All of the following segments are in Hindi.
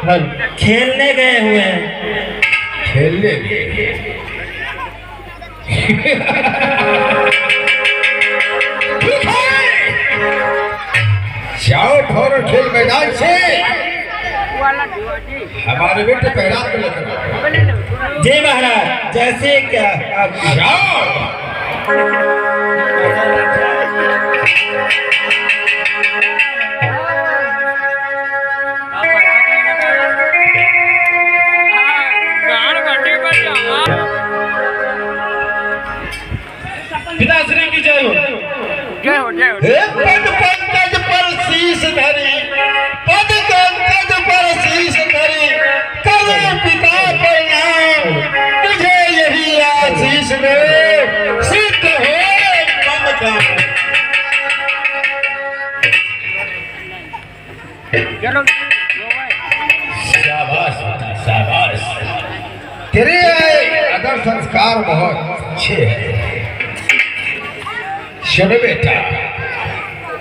खेलने गए हुए हैं। खेलने गए? जाओ ठोरो खेल मैदान से, हमारे बेटे पैरात को लेकर। जी महाराज, जैसे क्या आप जाओ। पिताश्री की जय हो। जय हो जय हो। पद पंकज पर शीश धरी, पद पंकज पर शीश धरी, करो पिता प्रणाम, तुझे यही आशीष दे, सिद्ध हो मम काम। चलो शाबाश बेटा शाबाश, तेरे अदर संस्कार बहुत अच्छे हैं। सुनो बेटा,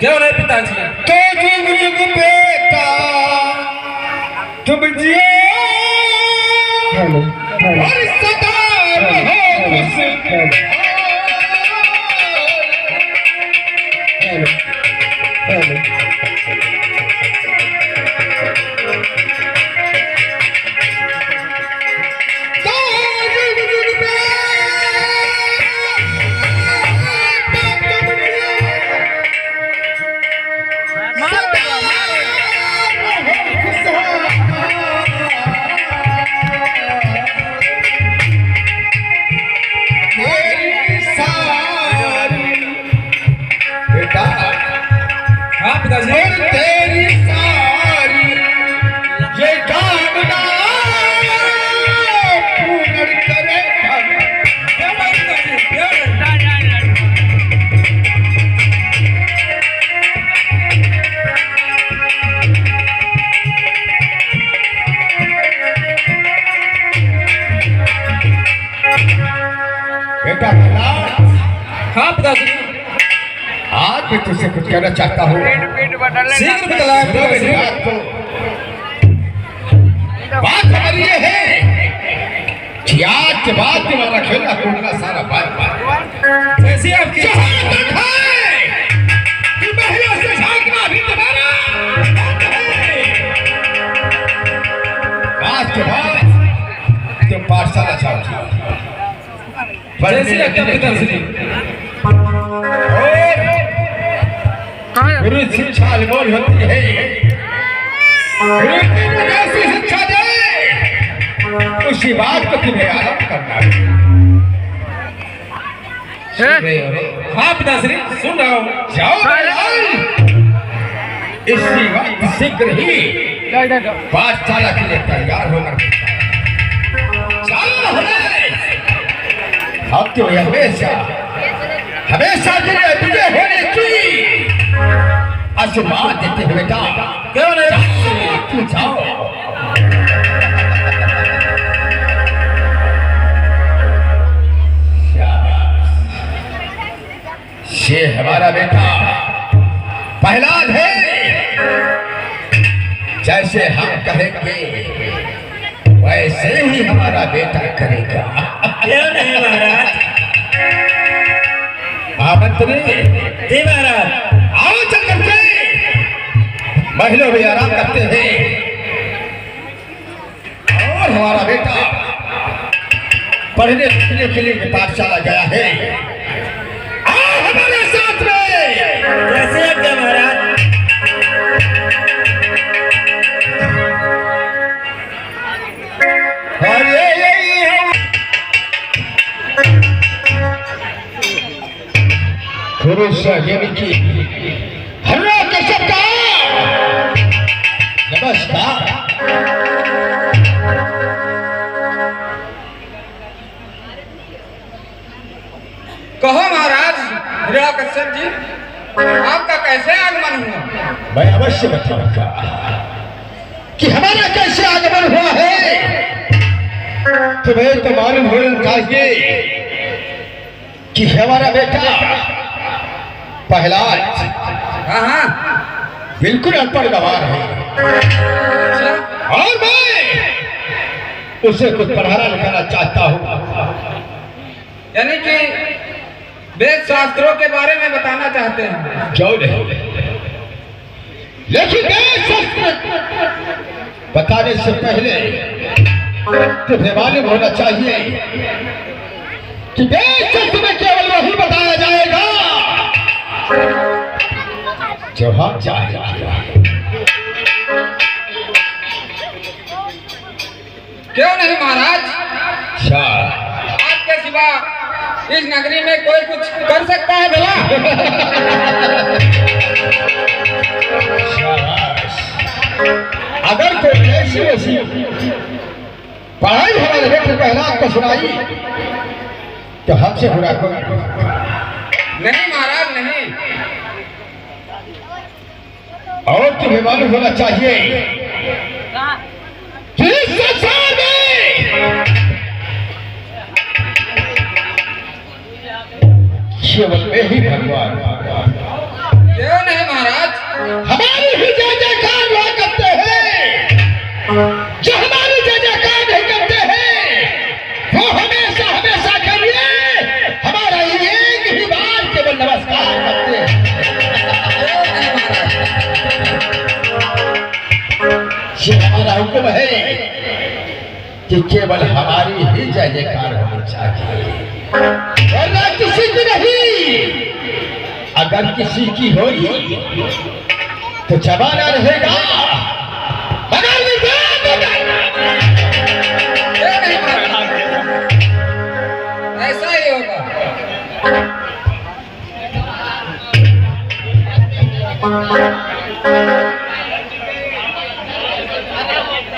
क्यों नहीं पिताजी? तो जुग जुग बेटा तुम जियो और सदा रहो खुश। तेरी सारी ये कामना पूर्ण करे। बेटा हाँ पिताजी, आज मैं तुझसे कुछ कहना चाहता हूँ। शीघ्र बतलाएं पिताजी। बात हमारी ये है कि आज के बाद तुम्हारा खेलना कूदना सारा बात जैसे आपकी महिला से झांकना भी तुम्हारा आज के बाद तुम पाठशाला जाओ। जैसे लगता पिताजी। गुरु शिक्षा अनमोल होती है। गुरु जैसी शिक्षा दे उसी बात को तुम्हें आरंभ करना है। हाँ पिताश्री, सुन रहा हूँ। जाओ इसी वक्त शीघ्र ही पाठशाला के लिए तैयार होकर चलो। अब तो हमेशा हमेशा के लिए तुझे होने की आशीर्वाद देते हुए बेटा। क्यों नहीं? तू जाओ। ये हमारा बेटा प्रहलाद है। जैसे हम कहेंगे वैसे ही हमारा बेटा करेगा। क्यों नहीं महाराज? महामंत्री जी महाराज। आओ चल करके महिला भी आराम करते हैं और हमारा बेटा पढ़ने लिखने के लिए पाठशाला गया है। आओ हमारे साथ में। जैसे आज्ञा महाराज। पुरुष की हल्ला कश्यप का नमस्कार। कहो महाराज कश्यप जी, आपका कैसे आगमन हुआ? मैं अवश्य बताऊंगा कि हमारा कैसे आगमन हुआ है। तुम्हें तो मालूम होना चाहिए कि हमारा बेटा प्रहलाद हाँ बिल्कुल अनपढ़ गवार है। और मैं उसे कुछ पढ़ाना लिखाना चाहता हूँ। यानी कि वेद शास्त्रों के बारे में बताना चाहते हैं। क्यों नहीं, लेकिन वेद शास्त्र बताने से पहले तुम्हें मालूम होना चाहिए कि वेद शास्त्र में केवल वही बताया जाएगा जो हम चाहेंगे। क्यों नहीं महाराज? शाबाश। आपके सिवा इस नगरी में कोई कुछ कर सकता है भला? शाबाश। अगर कोई ऐसी वैसी पढ़ाई हमारे बेटे पहला को सुनाई तो हमसे बुरा कोई नहीं महाराज, नहीं। और तुम्हें मालूम होना चाहिए कि इस संसार में केवल मैं ही भगवान। क्यों नहीं महाराज? हमारी ही जय जयकार हुआ करते हैं, जो हमारी जय जयकार नहीं करते हैं वो हमेशा हमेशा के लिए हमारा एक ही बार केवल नमस्कार करते हैं। ये हमारा हुक्म है कि केवल हमारी ही जय जयकार होनी चाहिए और ना किसी की नहीं। अगर किसी की होगी तो जमाना रहेगा, मगर विवाद क्यों नहीं महाराज? ऐसा ही होगा।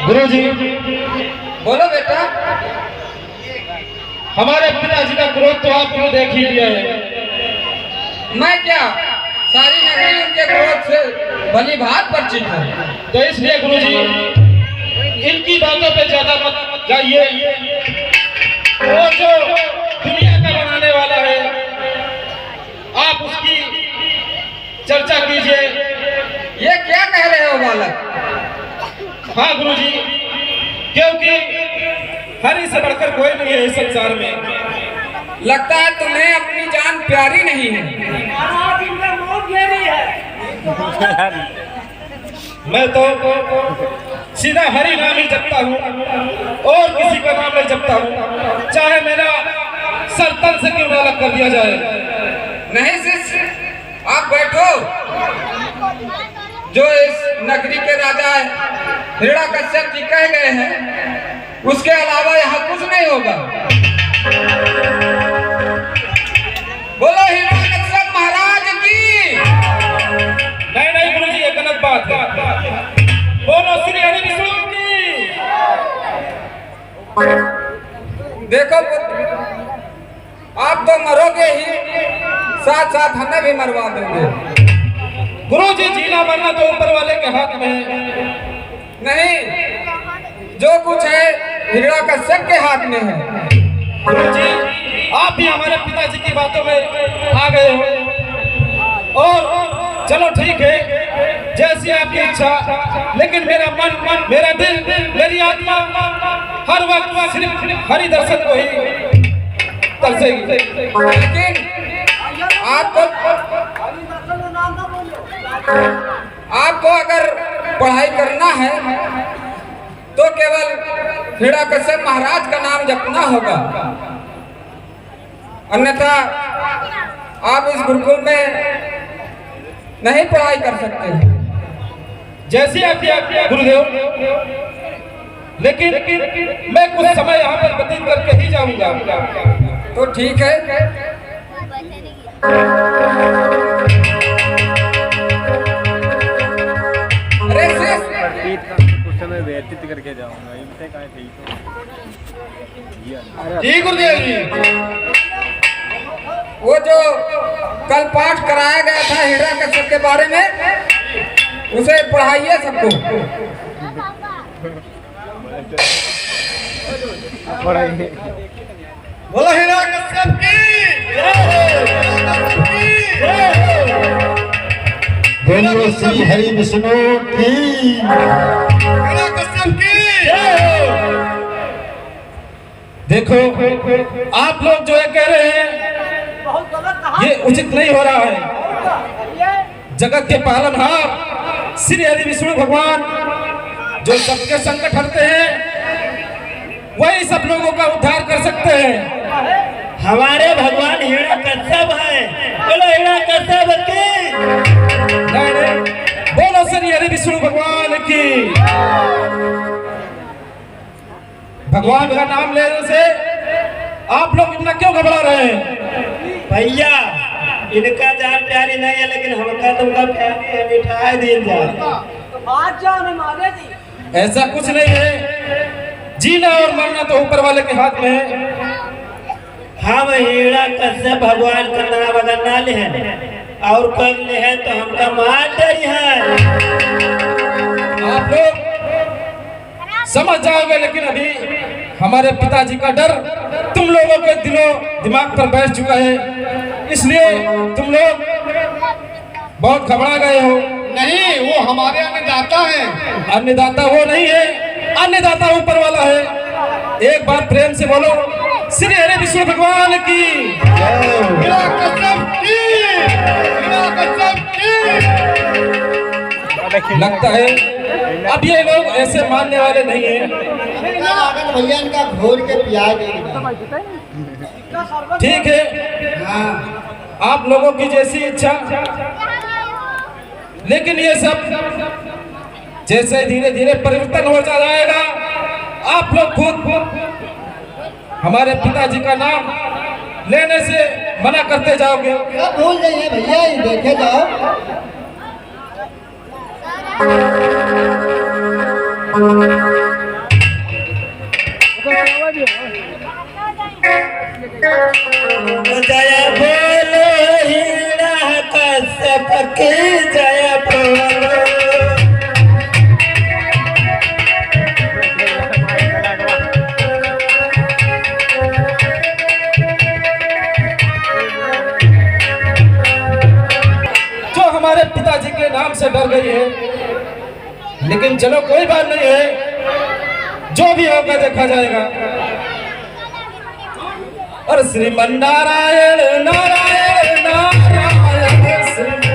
गुरुजी, बोलो बेटा। हमारे पिताजी का क्रोध तो आपने देख ही लिया है। मैं क्या, सारी नगरी उनके क्रोध से भली भांति परिचित है। तो इसलिए गुरुजी इनकी बातों पे ज्यादा मत जाइए। वो जो दुनिया का बनाने वाला है आप उसकी चर्चा कीजिए। ये क्या कह रहे हो बालक? हाँ गुरुजी, क्योंकि हरि से बढ़कर कोई नहीं है इस संसार में। लगता है तुम्हें अपनी जान प्यारी नहीं है। मैं तो सीधा हरि नाम ही जपता हूँ और किसी का नाम नहीं जपता हूँ, चाहे मेरा सर तन से क्यों ना अलग कर दिया जाए। नहीं शिष्य, आप बैठो। जो इस नगरी के राजा हिरण्यकश्यप जी कह गए हैं, उसके अलावा यहाँ कुछ नहीं होगा। बोलो हिरण्यकश्यप महाराज की। नहीं नहीं गुरुजी, ये गलत बात है। बोलो श्री हरि विष्णु की। देखो पुत्र, आप तो मरोगे ही, साथ साथ हमें भी मरवा देंगे। गुरुजी, जीना मरना तो ऊपर वाले के हाथ में है। नहीं, जो कुछ है हिरण्यकश्यप के हाथ में है। गुरुजी, आप भी हमारे पिताजी की बातों में आ गए हो और चलो ठीक है, जैसी आपकी इच्छा। लेकिन मेरा मन, मेरा दिल, मेरी आत्मा हर वक्त सिर्फ हरि दर्शन को ही तरसेगी। लेकिन आपको अगर पढ़ाई करना है तो केवल हिरण्यकश्यप महाराज का नाम जपना होगा, अन्यथा आप इस गुरुकुल में नहीं पढ़ाई कर सकते। जैसी आपकी आज्ञा गुरुदेव, लेकिन मैं कुछ समय यहाँ पर व्यतीत करके ही जाऊंगा। तो ठीक है। अरे कुछ समय व्यतीत करके जाऊंगा, इनसे कहाँ ठीक है। जी गुरुदेव जी। वो जो कल पाठ कराया गया था हिरण्यकश्यप के बारे में, उसे पढ़ाइए सबको। पढ़ाइए। बोलो हिरण्यकश्यप की बोलो श्री हरि विष्णु की। हिरण्यकश्यप की देखो आप लोग जो ये कह रहे हैं ये उचित नहीं हो रहा है। जगत के पालनहार श्री हरि विष्णु भगवान जो सबके संकट हरते हैं वही सब लोगों का उद्धार कर सकते हैं। हमारे भगवान हिरणा कश्यप है। बोलो हिरणा कश्यप की। नहीं, बोलो श्री हरि विष्णु भगवान की। भगवान का नाम लेने से आप लोग इतना क्यों घबरा रहे हैं? भैया इनका जान प्यारी नहीं है लेकिन हमका तुमका प्यारी है। मिठाई दिन जा। ऐसा कुछ नहीं है। जीना और मरना तो ऊपर वाले के हाथ में है। हम हिरणा कश्यप भगवान का नाम अगर ना ले और कर ले है तो हमका मार दई है। आप लोग समझ जाओगे लेकिन अभी हमारे पिताजी का डर तुम लोगों के दिलो दिमाग पर बैठ चुका है, इसलिए तुम लोग बहुत घबरा गए हो। नहीं, वो हमारे अन्नदाता हैं। अन्नदाता वो नहीं है, अन्नदाता ऊपर वाला है। एक बार प्रेम से बोलो श्री हरि विष्णु भगवान की। हिरणा कश्यप की, हिरणा कश्यप की। लगता है अब ये लोग ऐसे मानने वाले नहीं हैं। भैया इनका घोर के पिया देगा। ठीक है, आप लोगों की जैसी इच्छा। लेकिन ये सब जैसे धीरे धीरे परिवर्तन हो जाएगा आप लोग खुद हमारे पिताजी का नाम लेने से मना करते जाओगे। सब भूल जाइए भैया, ये देखे जाओ। जय बोलो हिरणा कश्यप की जय बोलो। जो हमारे पिताजी के नाम से डर गई है, लेकिन चलो कोई बात नहीं है, जो भी होगा देखा जाएगा। और श्रीमन नारायण नारायण नारायण श्रीमन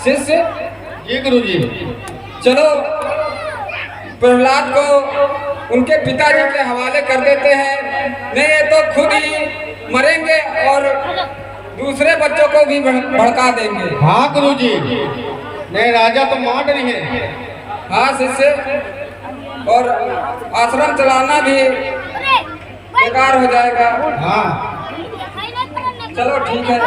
शिष्य ये गुरु जी, चलो प्रहलाद को उनके पिताजी के हवाले कर देते हैं, नहीं ये तो खुद ही मरेंगे और दूसरे बच्चों को भी भड़का देंगे। हाँ गुरु जी, नहीं राजा तो मार रही है। हाँ शिष्य, और आश्रम चलाना भी बेकार हो जाएगा। हाँ चलो ठीक है।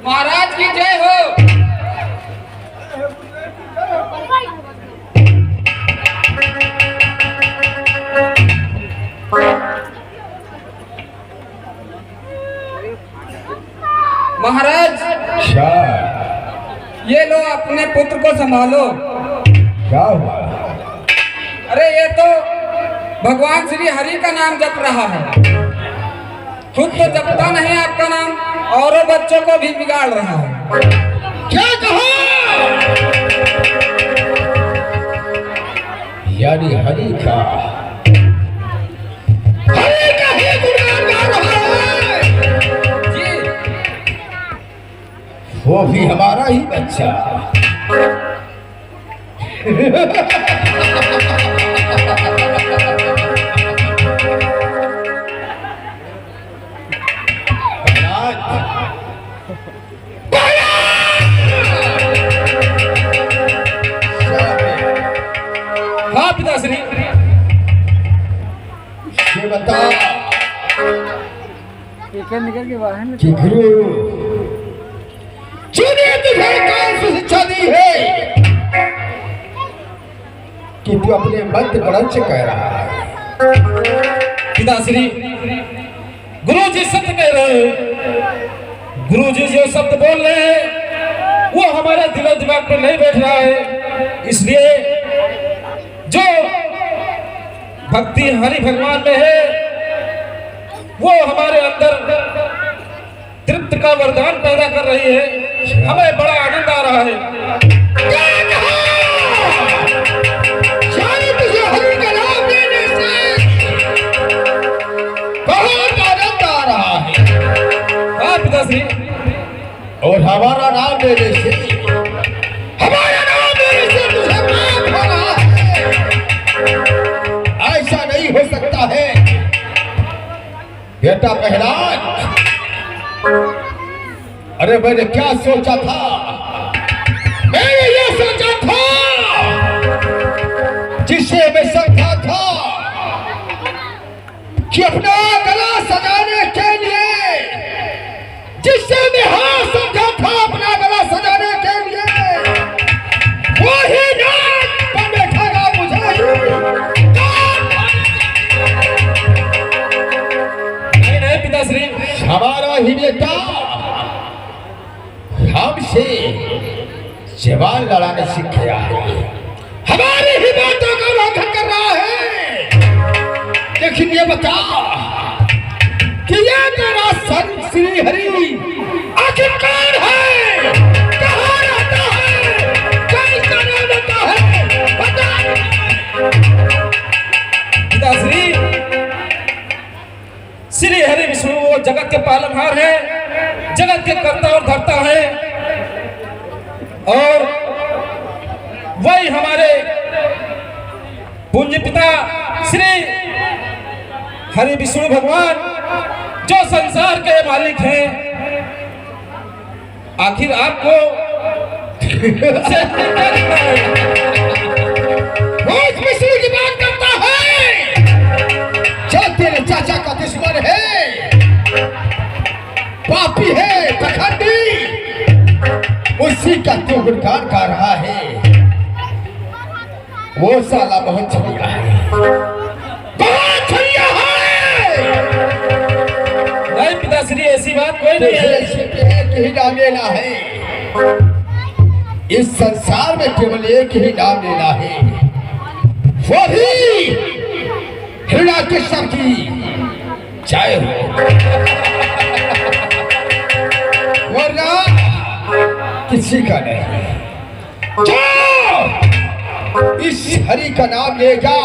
महाराज की जय हो। महाराज ये लो अपने पुत्र को संभालो। क्या हुआ? अरे ये तो भगवान श्री हरि का नाम जप रहा है, खुद तो जपता नहीं आपका नाम, औरों बच्चों को भी बिगाड़ रहा है। क्या कहा? यानी हरि का ही गुणगान गा रहा है। जी वो भी हमारा ही बच्चा। हाँ पिताश्री, ये बता निकल के बाहर में कि गुरु जिन्हें तुझे कौन सी शिक्षा दी है कि तू अपने मत बड़च कह रहा है? पिताश्री, गुरु जी सत्य कह रहे हैं। गुरु जी जो शब्द बोल रहे हैं वो हमारे दिलो दिमाग पर नहीं बैठ रहा है, इसलिए जो भक्ति हरि भगवान में है वो हमारे अंदर तृप्त का वरदान पैदा कर रही है। हमें बड़ा आनंद आ रहा है। तुझे हरि का नाम देने से बहुत आनंद आ रहा है। हाँ पिताश्री, और हमारा नाम देने से तुझे पाप हो रहा है। ऐसा नहीं हो सकता है बेटा प्रहलाद। अरे मैंने क्या सोचा था? मैंने ये सोचा था जिसे मैं समझा था कि अपना गला सजाने के लिए, जिससे मैं हाँ समझा था अपना गला सजाने के लिए, वही नाच पर बैठेगा मुझे। नहीं पिताश्री, हमारा ही बेटा हमसे जवान लड़ाने सीख गया है, हमारी ही बातों का उल्लंघन कर रहा है। लेकिन ये बता कि ये तेरा सन श्री हरि आखिर कौन है, कहाँ रहता है, कैसा नाम लेता है, बता। पिताश्री, श्री हरि विष्णु वो जगत के पालनहार है, जगत के कर्ता और धर्ता है, और वही हमारे पूज्य पिता श्री हरि विष्णु भगवान जो संसार के मालिक हैं। आखिर आपको बहुत विष्णु की बात करता है जो तेरे चाचा का दुश्मन है, पापी है, पखंडी, उसी का तू गुणगान गा रहा है। वो साला बहुत छलिया है, बहुत छलिया है। नहीं पिताश्री, ऐसी बात कोई नहीं है। एक ही नाम लेना है इस संसार में, केवल एक ही नाम लेना है, वो भी हिरण्यकश्यप की जय हो। वरना किसी का नहीं। जो इस हरि का नाम लेगा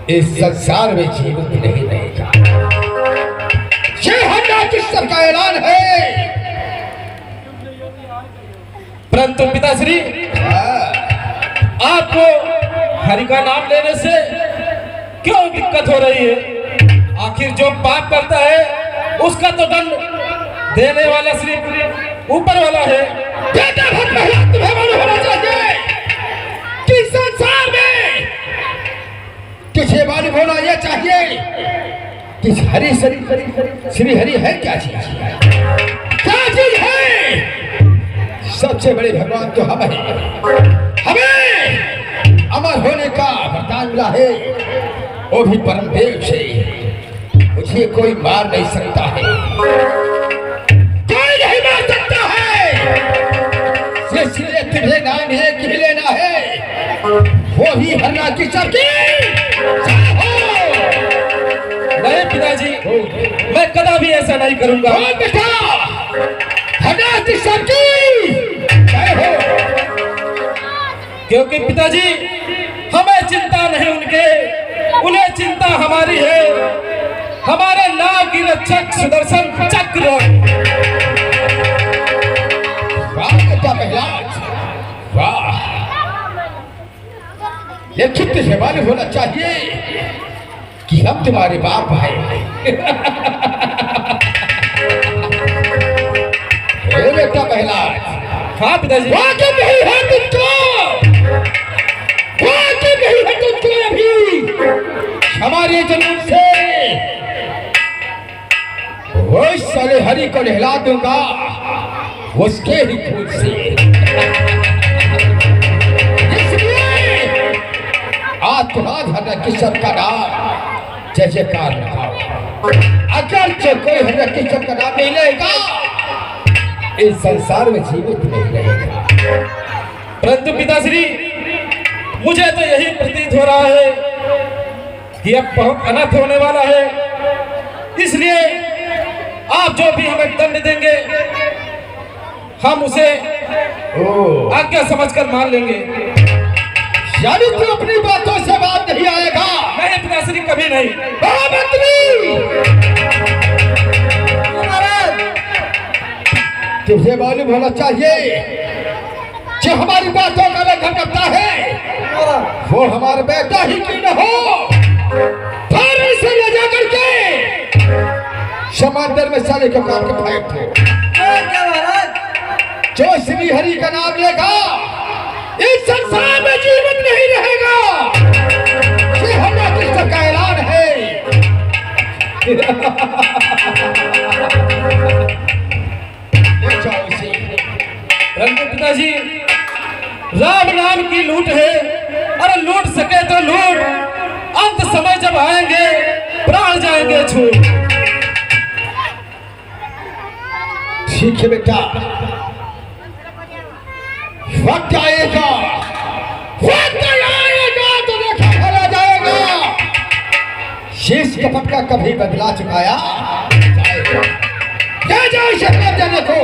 इस संसार में जीवित नहीं रहेगा। ये हिरण्यकश्यप का ऐलान है। परंतु पिताश्री, आपको हरि का नाम लेने से क्यों दिक्कत हो रही है? आखिर जो पाप करता है उसका तो दंड देने वाला सिर्फ ऊपर वाला है। बेटा बहुत पहले तुम्हें मालूम होना चाहिए कि संसार में तुझे मालूम होना यह चाहिए कि हरि श्री हरि है क्या चीज, क्या चीज है? सबसे बड़े भगवान तो हम हैं। हमें अमर होने का वरदान मिला है, वो भी परम देव से। मुझे कोई मार नहीं सकता है, कोई नहीं मार सकता है। इसलिए तुझे नाम एक ही लेना है, वो ही हिरण्यकश्यप की जय हो। नहीं पिताजी, मैं कदापि ऐसा नहीं करूंगा। बोल बेटा, हिरण्यकश्यप की जय हो। क्योंकि पिताजी हमें चिंता नहीं उनके, उन्हें चिंता हमारी है। हमारे नाव की रक्षक सुदर्शन चक्र। वाह बेटा प्रहलाद, वाह। लेकिन तुझे मालूम होना चाहिए कि हम तुम्हारे बाप हैं। बेटा प्रहलाद, हाँ पिताजी, वाकिफ नहीं है तुझको, वाकिफ नहीं है तुझको अभी हमारे जुनून से। वो साले हरि को नहला दूंगा उसके ही खून से। इसलिए आज तुम्हारा हर किस्म का नाम जय जयकार रखाओ। अगर जो कोई हर किस्म का नाम नहीं लेगा इस संसार में जीवित नहीं रहेगा। परंतु पिताश्री मुझे तो यही प्रतीत हो रहा है कि अब बहुत अनर्थ होने वाला है, इसलिए आप जो भी हमें दंड देंगे हम उसे आज्ञा समझकर मान लेंगे। यानी तू अपनी बातों से बात नहीं आएगा? नहीं पिताश्री, कभी नहीं। तुझे मालूम होना चाहिए जो हमारी बातों का उल्लंघन करता है वो हमारा बेटा ही क्यों न हो, फारे से ले जा करके समंदर में साले को काट के फेंक दो। जो श्री हरि का नाम लेगा इस संसार में जीवित नहीं रहेगा। ये हमरा किसका का ऐलान है। ले जाओ इसे। परंतु पिताजी राम नाम की लूट है, अरे लूट सके तो लूट, अंत समय जब आएंगे प्राण जाएंगे छूट। ठीक है बेटा, वक्त आएगा तो देखा भला जाएगा। शीश कपट का कभी बदला चुकाया जाएगा। क्या जाए शहर जाने को।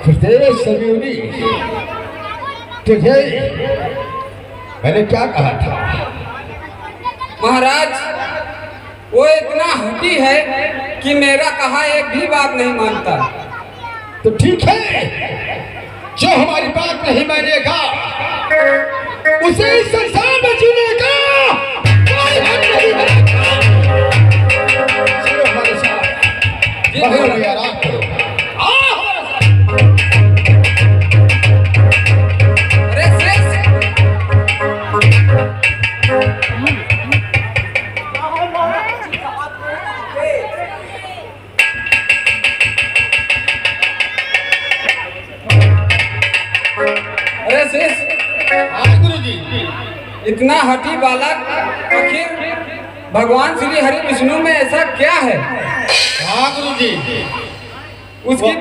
खुदेव समीउनी, तुझे मैंने क्या कहा था? महाराज वो इतना हठी है कि मेरा कहा एक भी बात नहीं मानता। तो ठीक है, जो हमारी बात नहीं मानेगा उसे इस संसार में जीने का कोई हक नहीं है। चलो हमारे साथ बाहर में आराम करो। अरे शेष इतना हठी बालक, आखिर भगवान श्री हरि विष्णु में ऐसा क्या है? हाँ गुरु जी, उसकी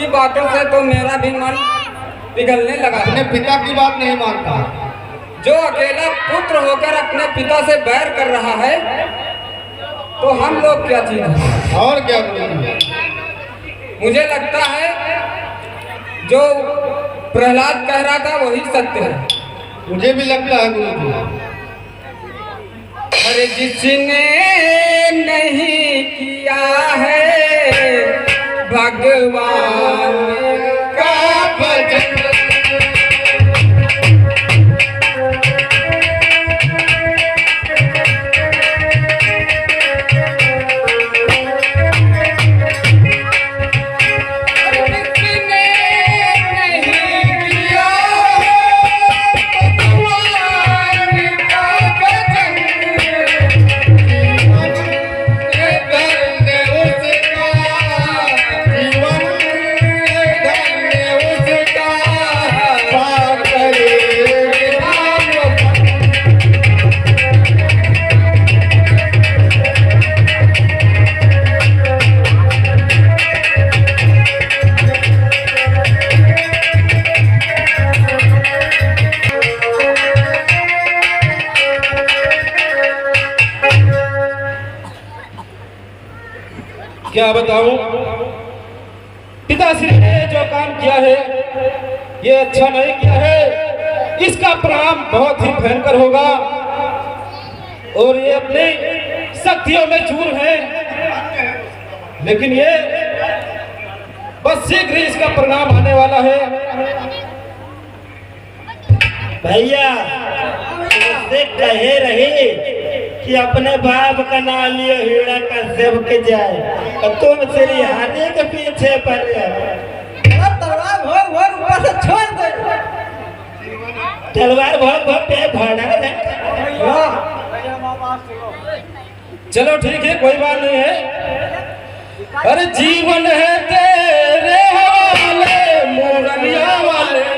बातों से तो मेरा भी मन पिघलने लगा। अपने पिता की बात नहीं मानता। जो अकेला पुत्र होकर अपने पिता से बैर कर रहा है तो हम लोग क्या चीज है? और क्या गुरु जी? मुझे लगता है जो प्रहलाद कह रहा था वही सत्य है। मुझे भी लगता है गुरु जी। अरे जिसने नहीं किया है भगवान का भजन, क्या बताऊं, पिताश्री ने जो काम किया है ये अच्छा नहीं किया है। इसका परिणाम बहुत ही भयंकर होगा और ये अपनी शक्तियों में चूर है, लेकिन ये बस शीघ्र ही इसका परिणाम आने वाला है। भैया उससे कहे रही कि अपने बाप का नाम लियो हीरा कश्यप के जाए और तुम श्री हरि के पीछे पड़ जाओ। तलवार घोर घोर ऊपर से छोड़ दे। तलवार बहुत बहुत पे भाड़ा है। चलो ठीक है, कोई बात नहीं है। अरे जीवन है तेरे हवाले मोरनिया वाले,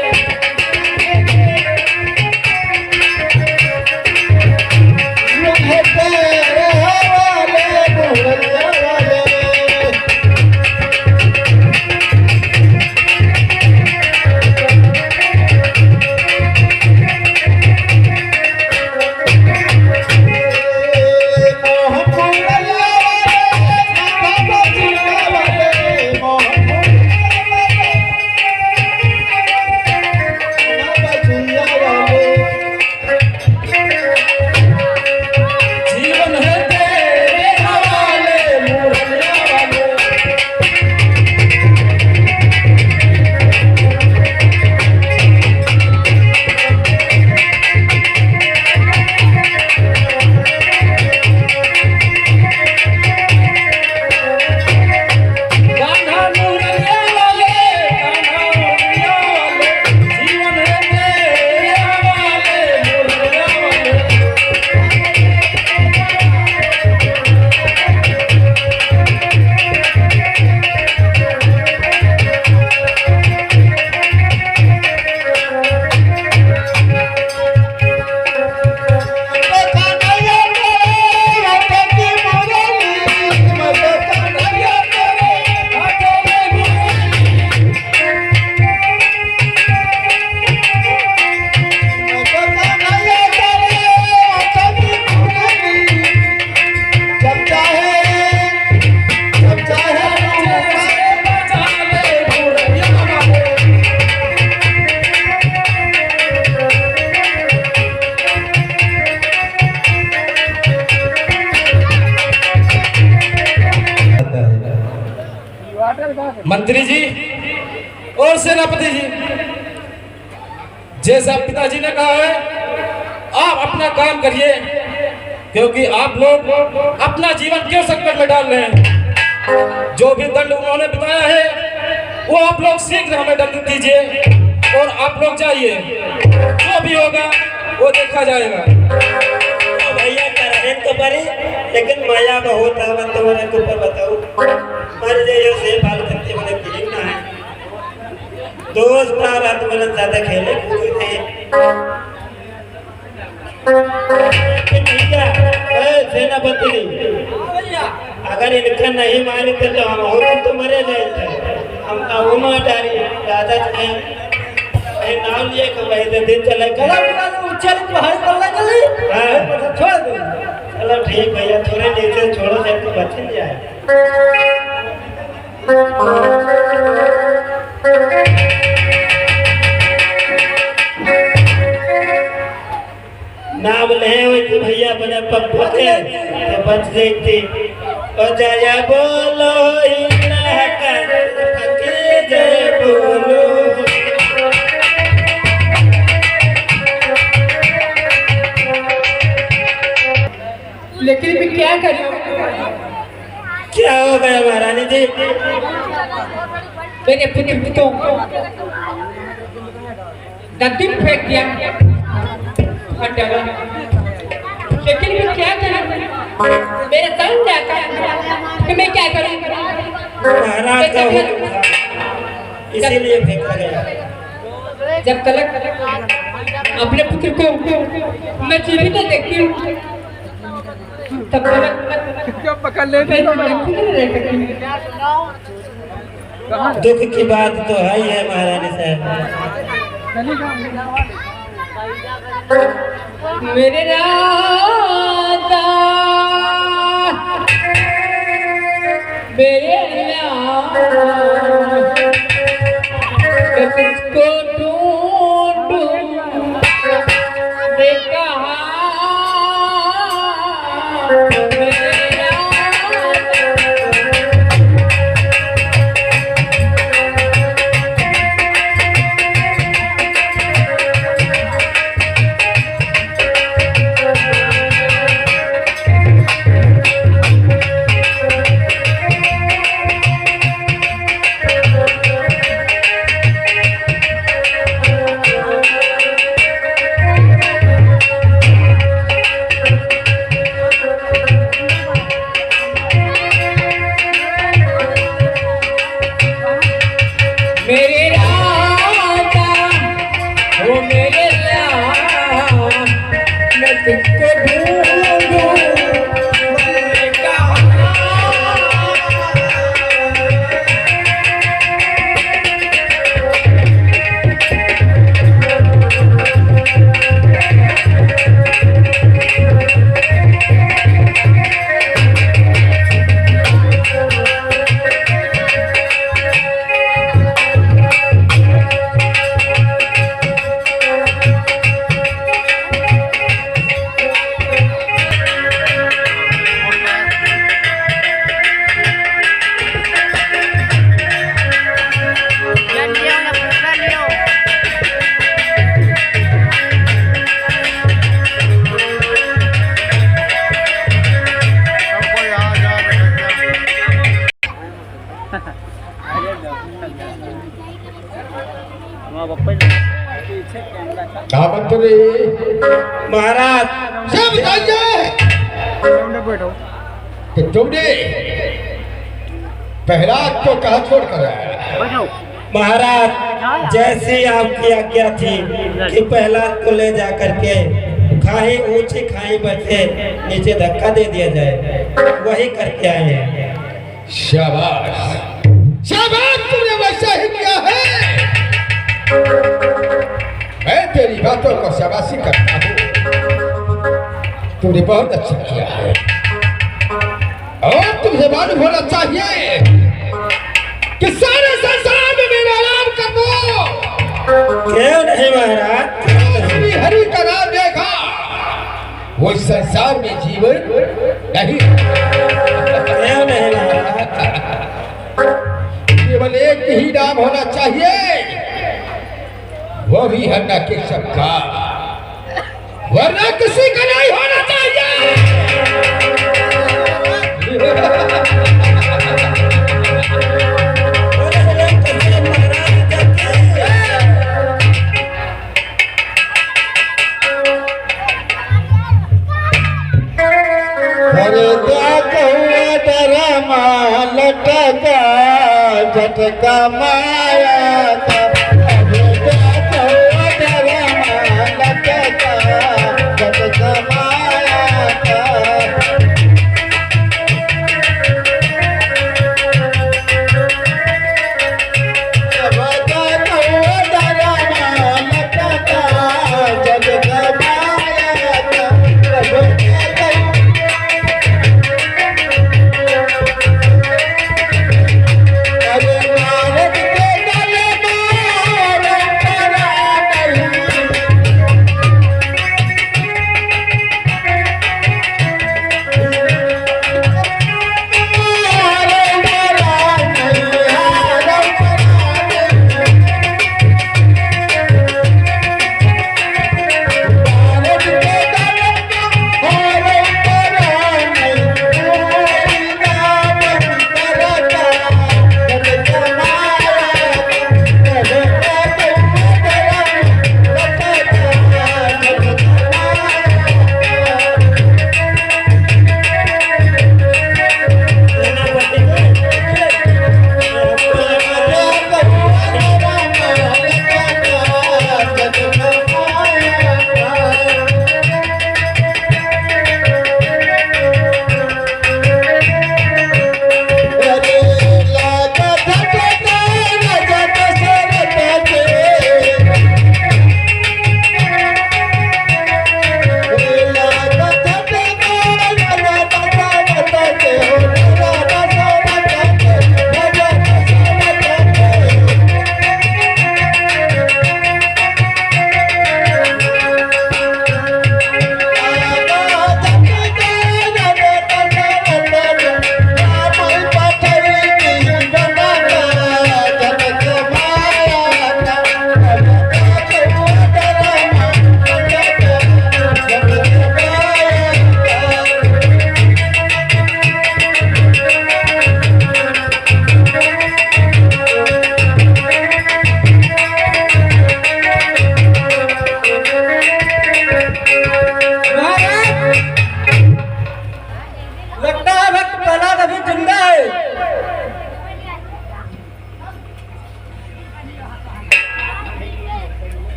मंत्री जी और सेनापति जी, जैसा पिताजी ने कहा है आप अपना काम करिए, क्योंकि आप लोग अपना जीवन क्यों संकट में डाल रहे हैं। जो भी दंड उन्होंने बताया है वो आप लोग शीघ्र हमें दंड दीजिए और आप लोग जाइए, जो भी होगा वो देखा जाएगा। भैया करें तो बड़े, लेकिन माया बहुत है। मैं तुम्हारे ऊपर बताऊं, मर जाइए से बाल करते मैंने खेलना है। दोस्त रात मैंने ज्यादा खेले कूदे थे। सेनापति अगर इनका नहीं मानते तो हम और तो मरे जाए। हम उमा डारी दादा जी नाम लिए भाई दिन चले चल पहाड़ करना चले। छोड़ दो, चलो ठीक भैया, थोड़े नीचे छोड़ो जाए तो बच नहीं जाए। नाम ले भैया बने पप्पा के तो बच जाती। ओ जया बोलो जय बोलो। लेकिन मैं क्या करूं? क्या हो गया महारानी जी? मेरे पुत्र को नदी में फेंक दिया, लेकिन मैं क्या करूं? मेरा काम जाता है कि मैं क्या करूं? महाराज का हुक्म इसीलिए फेंका गया। जब तक अपने पुत्र को मैं जीवित नहीं देखती हूँ तब तक पकड़ ले। दुख की बात तो है ही है महारानी साहब। मेरे राजा मेरे किसको ढूंढूं देखा तुझको ढूंढूं मैं कहाँ कहाँ मंत्री महाराज सब बताइए कि तुमने प्रहलाद को कहाँ छोड़ कर आया? महाराज जैसी आपकी आज्ञा थी कि प्रहलाद को ले जा करके खाई ऊंची खाई बचे नीचे धक्का दे दिया जाए, वही करके आए हैं। शाबाश शाबाश, तुमने वैसा ही किया है। मैं तेरी बातों को शाबाशी करता हूँ, तुमने बहुत अच्छा किया है। और तुझे मालूम होना चाहिए कि सारे संसार में मेरा नाम कर दो। क्यों नहीं महाराज? हरि हरि का नाम देखा वो इस संसार में जीवन नहीं। क्यों नहीं महाराज? केवल एक ही नाम होना चाहिए, वो भी हन्ना के सबका, वरना किसी का नहीं होना चाहिए। लटका झटका माया का भारत के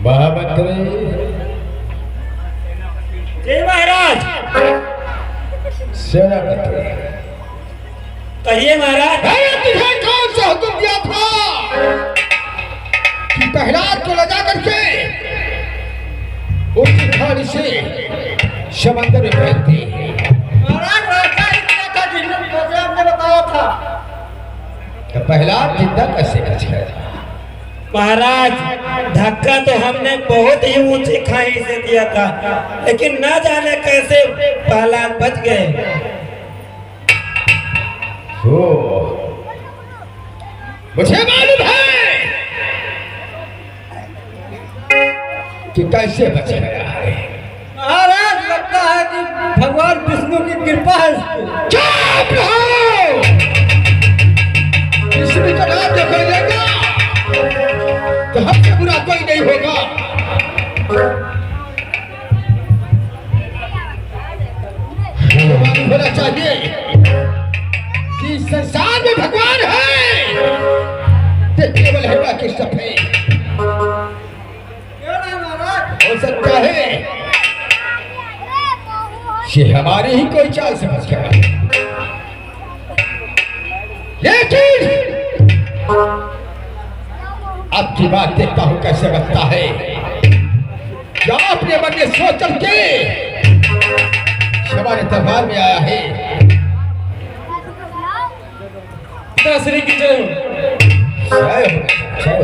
महामंत्री जी महाराज। सेनापति कहिए महाराज। मैंने तुझे कौन सा हुक्म दिया था कि प्रहलाद को लगा करके उसकी खाड़ी से समंदर में फेंक दी? महाराज रास्ता ही दिया था जिसने आपने बताया था। तो प्रहलाद जिंदा कैसे बच गया? महाराज धक्का तो हमने बहुत ही ऊंची खाई से दिया था, लेकिन न जाने कैसे प्रहलाद बच गए। ओ, मुझे मालूम है कि कैसे बच गया है। महाराज लगता है कि भगवान विष्णु की कृपा है। चुप रहो! विष्णु का नाम जो कर लेगा तो हमसे बुरा कोई नहीं होगा। मालूम होना चाहिए कि संसार में भगवान है, तो केवल है कि सफेद हो सकता है कि हमारी ही कोई चाल से बच गया, लेकिन अब की बात देखता हूं कैसे बचता है। क्या अपने मन में सोच के हमारे दरबार में आया है। पिताश्री की जय हो।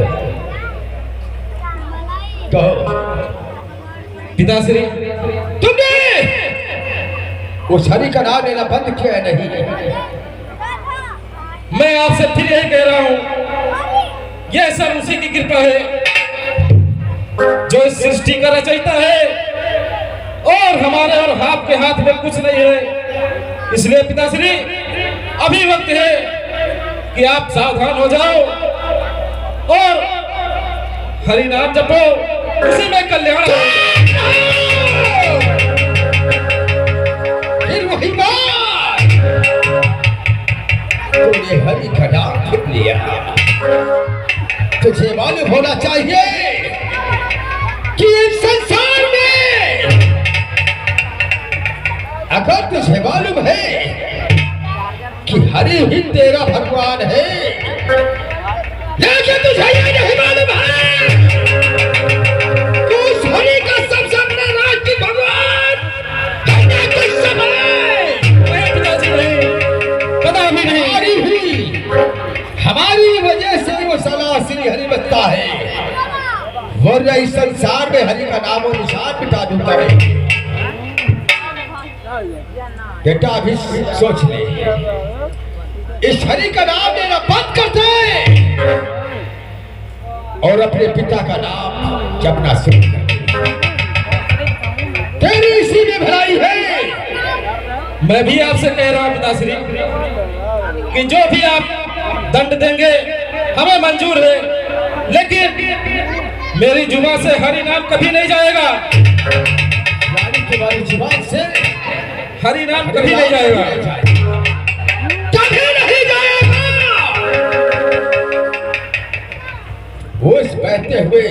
कहो पिताश्री, तुमने उस हरि का नाम लेना बंद किया नहीं? मैं आपसे फिर यही कह रहा हूं, यह सब उसी की कृपा है जो इस सृष्टि का रचयिता है, और हमारे और आपके हाथ में कुछ नहीं है। इसलिए पिताश्री अभी वक्त है कि आप सावधान हो जाओ और हरि नाम जपो, उसी में कल्याण हो। फिर वही बात, तूने हरि का नाम लिख लिया। तुझे मालूम होना चाहिए कि इस संसार में अगर तुझे मालूम है कि हरि ही तेरा भगवान है, लेकिन तुझे ये नहीं मालूम है कि उस हरि का सबसे बड़ा राष्ट्रीय भगवान कन्या कुछ समय पिताजी नहीं, कदापि नहीं। हमारी वजह से वो साला श्री हरि बचता है, वरना इस संसार में हरि का नामो निशान मिटा दूंगा। बेटा अभी सोच ले, इस हरि का नाम लेना बंद कर दे और अपने पिता का नाम जपना शुरू कर दे। तेरी इसी में भलाई है। मैं भी आपसे कह रहा हूं पिताश्री कि जो भी आप दंड देंगे हमें मंजूर है, लेकिन मेरी जुबान से हरि नाम कभी नहीं जाएगा। तुम्हारी जुबान से हरि नाम कभी नहीं जाएगा। कभी नहीं जाएगा। उस बहते हुए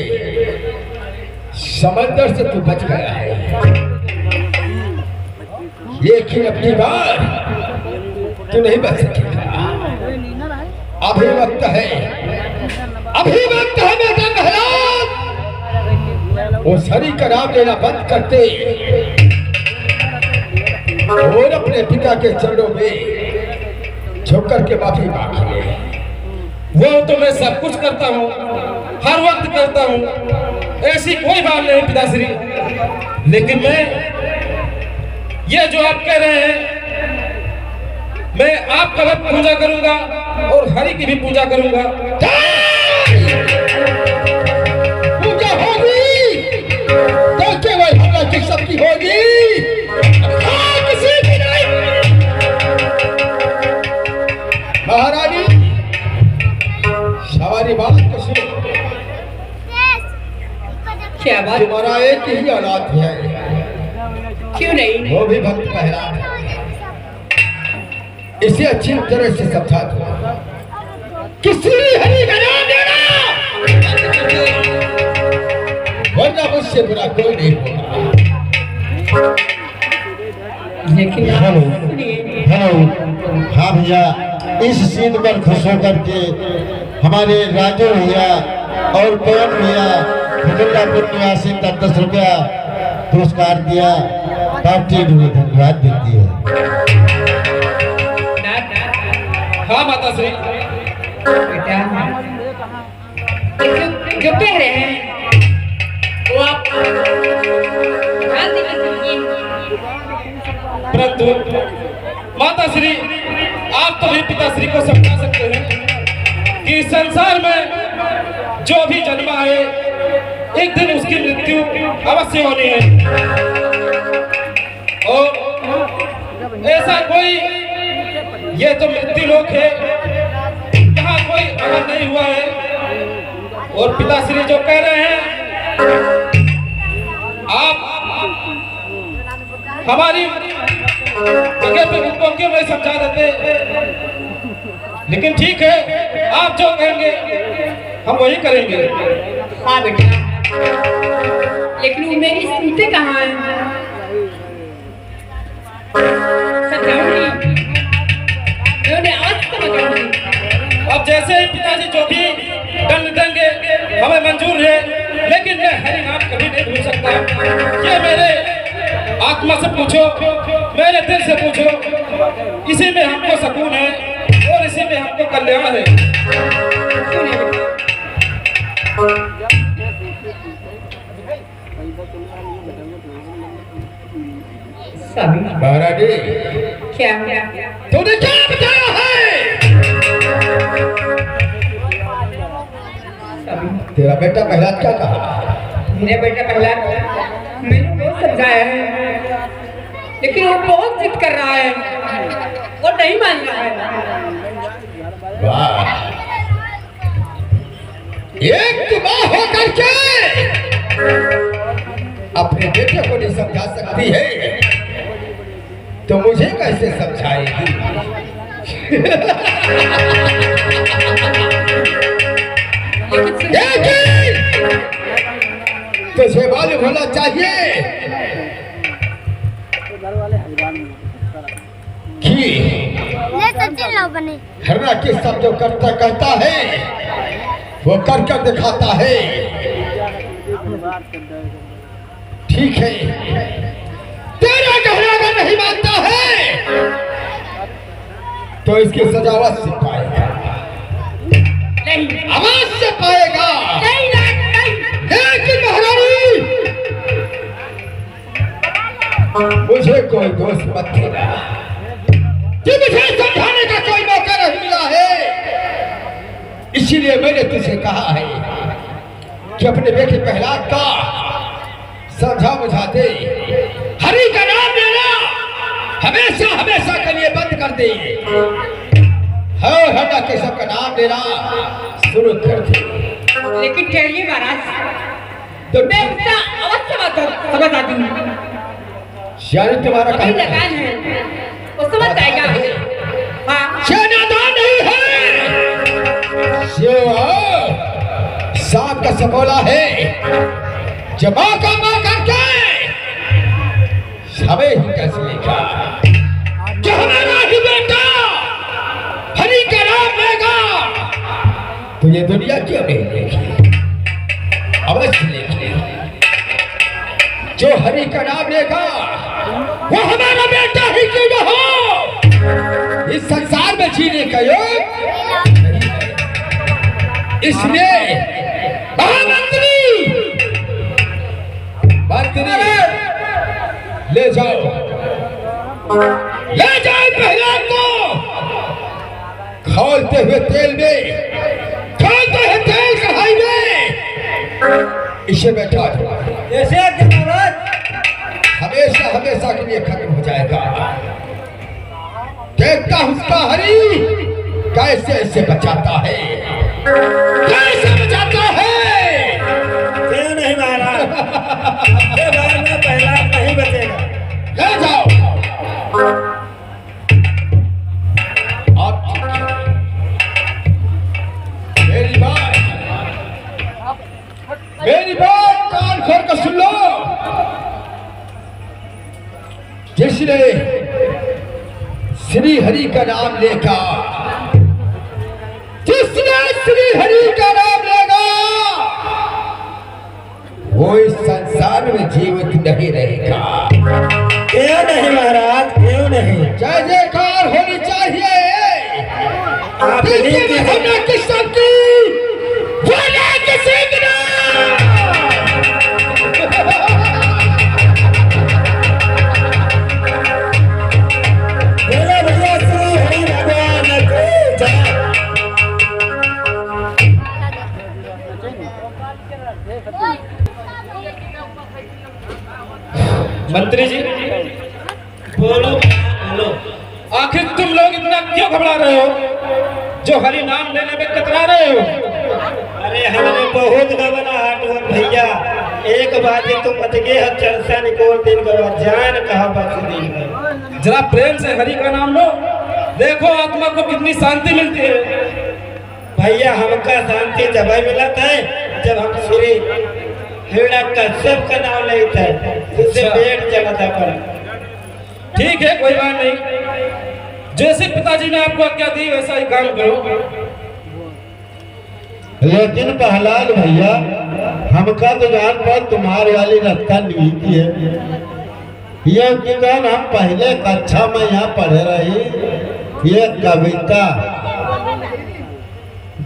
समंदर से तू बच गया है, लेकिन अपनी बार तू नहीं बच सकेगा। अभी वक्त है, अभी वक्त है बेटा प्रहलाद, उस हरि का नाम लेना बंद करते और अपने पिता के चरणों में झुककर के माफी मांगिए। वो तो मैं सब कुछ करता हूँ, हर वक्त करता हूँ, ऐसी कोई बात नहीं पिताश्री, लेकिन मैं ये जो आप कह रहे हैं, मैं आपका भी पूजा करूंगा और हरि की भी पूजा करूंगा। पूजा होगी तो केवल हमरा की सबकी होगी, किसी की नहीं। महारानी हमारी बात को सुनो। क्या बात? तुम्हारा एक ही औलाद है, क्यों नहीं? वो भी भक्त प्रहलाद है। इसे अच्छी तरह से समझा दो कि श्री हरि का नाम लेना, इससे बुरा कोई नहीं होगा। लेकिन हेलो हेलो, हाँ भैया, इस सीट पर खुश होकर के हमारे राजू भैया और पवन भैया फजुल्लापुर निवासी 10 रुपया पुरस्कार दिया। पार्टी भी धन्यवाद देती है। हाँ माता श्री, बेटा जो कह रहे हैं वो आप ध्यान देकर सुनिए। परंतु माता श्री, आप तो भी पिताश्री को समझा सकते हैं कि इस संसार में जो भी जन्मा है एक दिन उसकी मृत्यु अवश्य होनी है। और ऐसा कोई, ये तो मृत्यु लोक है, यहाँ कोई अगर नहीं हुआ है। और पिताश्री जो कह रहे हैं, आप हमारी जगह पे उनको क्यों नहीं समझा देते? लेकिन ठीक है, आप जो कहेंगे हम वही करेंगे। हाँ बेटा, लेकिन वो मेरी सुनते कहाँ हैं? समझाऊंगी, मैं उन्हें आज समझाऊंगी। अब जैसे ही पिताजी जो भी दंड देंगे हमें मंजूर है, लेकिन मैं हरि नाम कभी नहीं भूल सकता। ये मेरे आत्मा से पूछो, मेरे दिल से पूछो, इसी में हमको सुकून है और इसी में हमको कल्याण है। महारानी, क्या तूने क्या बताया है? तेरा बेटा प्रहलाद क्या कहा? मेरा बेटा प्रहलाद मैंने बहुत समझाया है, लेकिन वो बहुत जिद कर रहा है, वो नहीं मान रहा है। वाह, एक माँ होकर के अपने बेटे को नहीं समझा सकती है, तो मुझे कैसे समझाएगी? तुझे मालूम होना चाहिए कि हरना किस सब जो करता कहता है वो कर कर दिखाता है। ठीक है, तेरा कहना अगर नहीं मानता है तो इसकी सजा अवश्य पाएगा, अवश्य पाएगा। लेकिन महारानी, मुझे कोई दोष मत देना कि मुझे समझाने का कोई मौका नहीं मिला है। इसीलिए मैंने तुझे कहा है कि अपने बेटे प्रहलाद का समझा बुझा दे, हरि का नाम लेना हमेशा हमेशा के लिए बंद कर दे, हर केशव का नाम लेना शुरू कर दे। लेकिन ठहरिए महाराज, तो मैं उसका अवश्य समझ आती हूँ। शायद तुम्हारा अभी लगान है, वो समझ जाएगा। हाँ, सेनादान नहीं है, सांप का सपोला है, जब मौका करके हमें ही कैसे लेगा कि हमारा ही बेटा हरि का नाम लेगा, तो ये दुनिया क्यों नहीं लेगी? अवश्य लेगी। जो हरि का नाम लेगा वो हमारा बेटा ही क्यों न हो, इस संसार में जीने का योग नहीं है। इसलिए महामंत्री ले जाओ प्रहलाद को, खौलते हुए तेल में, खौलते हुए तेल कढ़ाई में इसे बैठा दो। जैसे आज्ञा महाराज। हमेशा हमेशा के लिए खत्म हो जाएगा। देखता हूं उसका हरि कैसे इसे बचाता है, कैसे बचाता है। नहीं महाराज, ये बार में प्रहलाद नहीं बचेगा। ले जाओ। आप मेरी बात कान खोल कर सुन लो। जिसने श्री हरि का नाम लेगा, जिसने श्री हरि का नाम लेगा, वो इस संसार में जीवित नहीं रहेगा। क्यों नहीं महाराज, क्यों नहीं? जय जयकार होनी चाहिए। आप नहीं की हमने किस्म की बोले किसी की ना। बोलो भैया श्री हरि भगवान की जय। मंत्री जी, बोलो बोलो। आखिर तुम लोग इतना क्यों घबरा रहे हो, जो हरि नाम लेने में कतरा रहे हो? अरे हमने बहुत घबराहट हुआ भैया। एक बाजी तुम अटके चरसा निकोल दिन गवा जान कहा बस दिन। जरा प्रेम से हरि का नाम लो, देखो आत्मा को कितनी शांति मिलती है। भैया हमका शांति जब मिला था जब हम श्री हिरण्यकश्यप का नाम ले थे, जिससे पेट जला था पर। ठीक है, कोई बात नहीं। जैसे पिताजी ने आपको आज्ञा दी वैसा ही काम करो। लेकिन प्रहलाद भैया, हमका तो जान पर तुम्हारे वाली रास्ता नीति है। ये किसान हम पहले कक्षा में यहाँ पढ़े रही। ये कविता,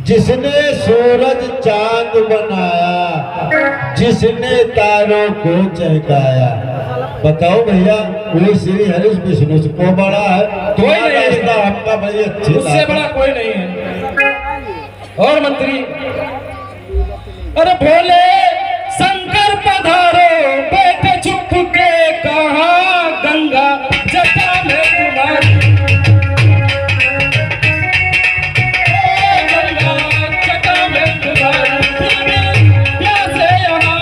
जिसने सूरज चांद बनाया, जिसने तारों को चहकाया। बताओ भैया, वो श्री हरि विष्णु से को बड़ा है? कोई नहीं है। हमका बड़ी अच्छी उससे बड़ा कोई नहीं है। और मंत्री, अरे भोले शंकर पधारो, बैठे चुप के कहा गंगा जटा में तुम्हारी। गंगा जटा में तुम्हारी, प्यासे यहाँ।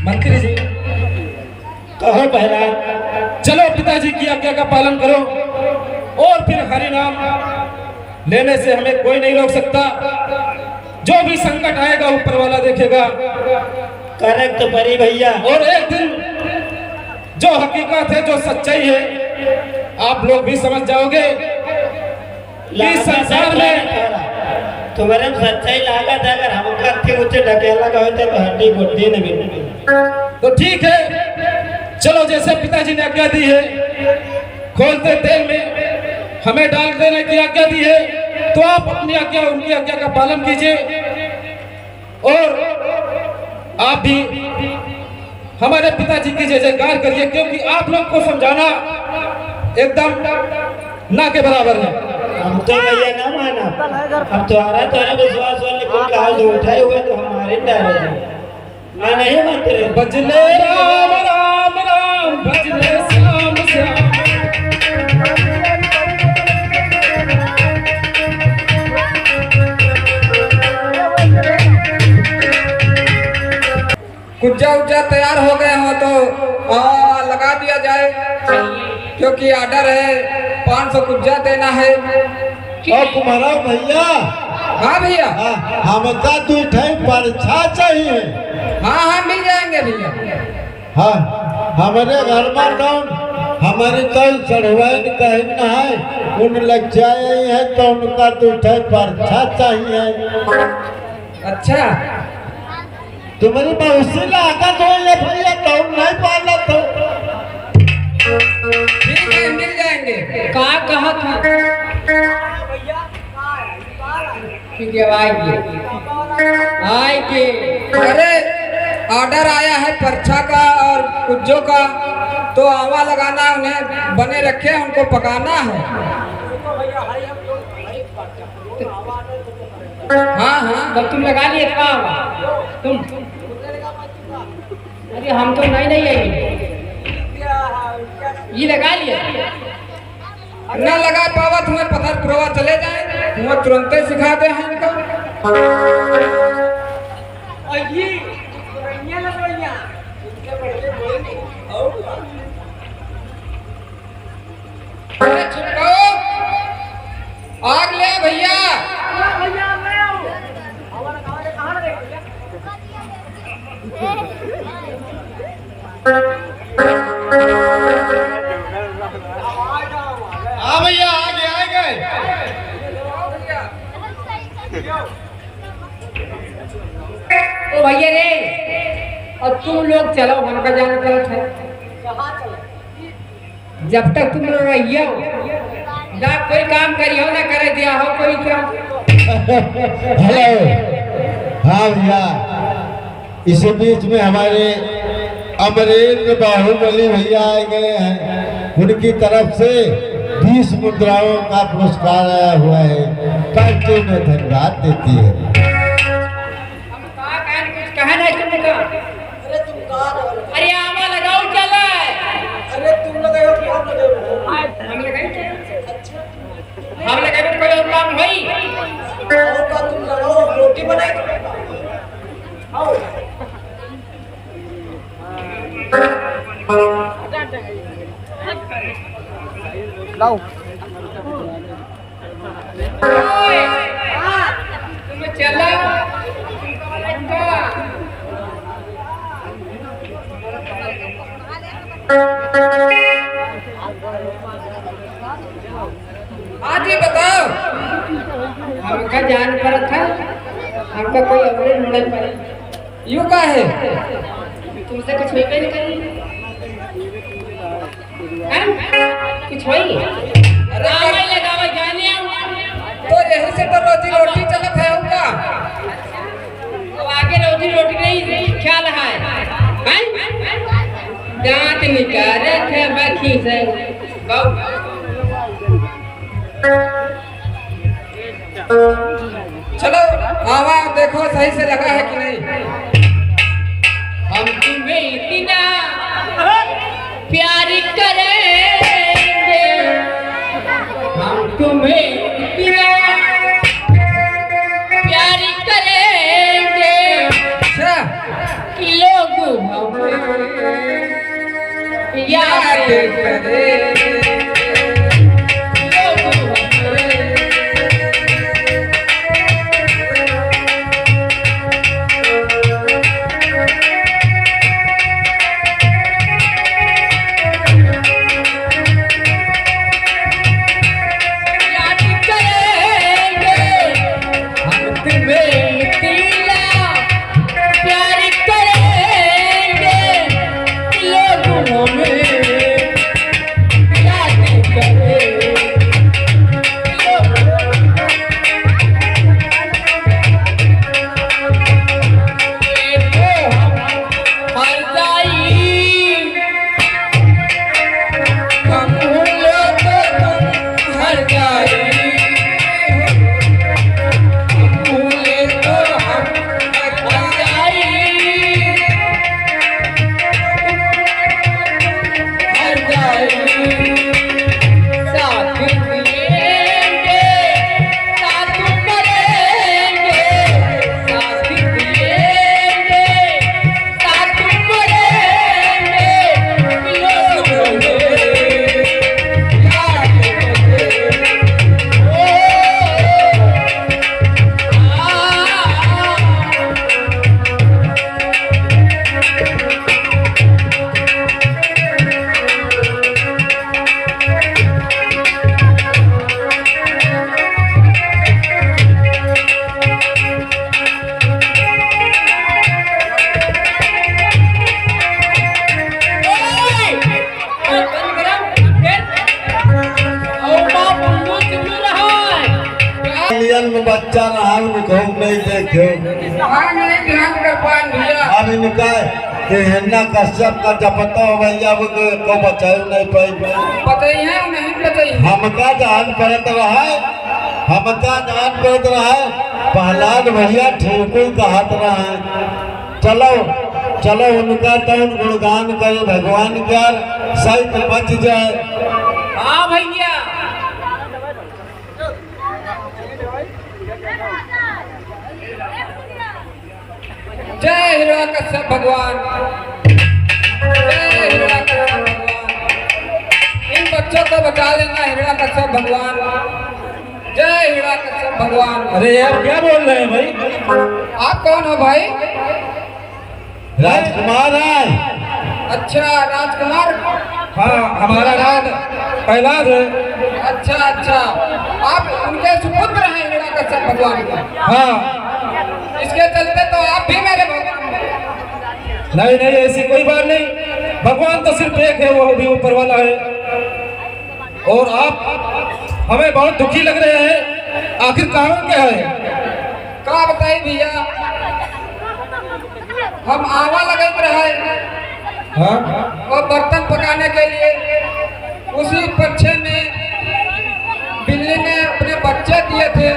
मंत्री जी, कहो पहला चलो पिताजी की आज्ञा का पालन करो, और फिर हरि नाम लेने से हमें कोई नहीं रोक सकता। जो भी संकट आएगा ऊपर वाला देखेगा। करेक्ट परी भैया। और एक दिन जो हकीकत है, जो सच्चाई है, आप लोग भी समझ जाओगे कि संसार में तुम्हारे सच्चाई लागत है। अगर हमका थी मुझे ढकेला का होता तो हड्डी गुड्डी न मिलती। तो ठीक है, चलो जैसे पिताजी ने आज्ञा दी है, खोलते तेल में हमें डाल देने की आज्ञा दी है, तो आप अपनी आज्ञा उनकी आज्ञा का पालन कीजिए। और आप भी हमारे पिताजी की जय जयकार करिए, क्योंकि आप लोग को समझाना एकदम ना के बराबर है। हम तो भैया ना माना। अब तुम्हारा विश्वास वाले कोई काल जो उठाए हुए तो हमारे डरे ना नहीं मानते। भजले राम राम राम, भजले श्याम श्याम। कुज्जा उज्जा तैयार हो गए हो तो लगा दिया जाए, क्योंकि ऑर्डर है 500 कुज्जा देना है। और तुम्हारा भैया, हाँ भैया, हमका दो ठाई परछा चाहिए। हाँ हाँ मिल जाएंगे भैया। हाँ, हमारे घर में कौन हमारे कल चढ़वाइन कहना है, उन लग जाए है तो उनका दो ठाई परछा चाहिए। अच्छा, तुम्हारी मौसी लागत हो ये भैया, तो नहीं पाला तो ठीक है मिल जाएंगे। कहा कहा था ठीक है, आएंगे आएंगे। अरे ऑर्डर आया है परछा का और कुज्जों का, तो आवा लगाना है, उन्हें बने रखे, उनको पकाना है। हाँ हाँ, तब तुम लगा लिए कहा तुम? अरे हम तो नहीं आएंगे, ये लगा लिए। न लगा पावा तुम्हें पत्थर पुरवा चले जाए, तुम्हें तुरंत ही सिखा दे हैं इनको। और ये ओ भैया रे, और तुम लोग चलो, हमका जाना गलत है। जब तक तुम लोग रहिए ना कोई काम करियो ना करे दिया हो कोई क्या। हेलो। हाँ भैया, इसी बीच में हमारे अमरेंद्र बाहुबली भैया आए गए हैं, उनकी तरफ से 20 मुद्राओं का पुरस्कार आया हुआ है, करके में धन्यवाद देती है। कुछ कहा नहीं तुमने कहा? अरे आमा लगाओ चला। अरे तुम लगाओ कि हम लगाओ? हम लगाए। हम लगाए तो कोई और काम होई। और का तुम लगाओ, रोटी बनाए आओ। लाओ तुम चला। आज ही बताओ, हमका जान पर था, हमका कोई अवरे ढूंढे पर यूं का है? तुमसे कुछ होई नहीं करी? कुछ होई? रामाई लगावा जाने तो यही से तो रोजी रोटी चलत है उनका। तो आगे रोटी रोटी नहीं ख्याल है, दांत निकाले थे बाकी से चलो आवा देखो सही से लगा है कि नहीं। हम तुम्हें इतना प्यार करेंगे, हम तुम्हें इतना प्यार करेंगे अच्छा, कि लोग हमें याद करें। बच्चा नहाल में घूम नहीं देखे हाँ नहीं ध्यान कर पाए भैया। अब इनका हिन्ना कश्यप का जपता हो भैया वो को बचाए नहीं पाई। बताई है नहीं बताई? हमका जान पड़त रहा, हमका जान पड़त रहा, प्रहलाद भैया ठीक कहत रहा। चलो चलो उनका तो गुणगान करे भगवान का सही बच जाए। हाँ भैया, जय हिरण्यकश्यप भगवान, जय हिरण्यकश्यप भगवान। इन बच्चों को बचा लेना हिरण्यकश्यप भगवान, जय हिरण्यकश्यप भगवान। अरे यार क्या बोल रहे हैं भाई? आप कौन हो भाई? राजकुमार है। अच्छा राजकुमार, हाँ, हमारा नाम कैलाश है। अच्छा अच्छा, आप उनके सुपुत्र हैं हिरण्यकश्यप भगवान के। हाँ, इसके चलते तो आप भी मेरे भगवान हैं। नहीं नहीं, ऐसी कोई बात नहीं। भगवान तो सिर्फ एक है, वो भी ऊपर वाला है। और आप हमें बहुत दुखी लग रहे हैं, आखिर कारण क्या है? का बताइए भैया, हम आवा लगत रहे हाँ, और बर्तन पकाने के लिए, उसी पक्षे में बिल्ली ने अपने बच्चे दिए थे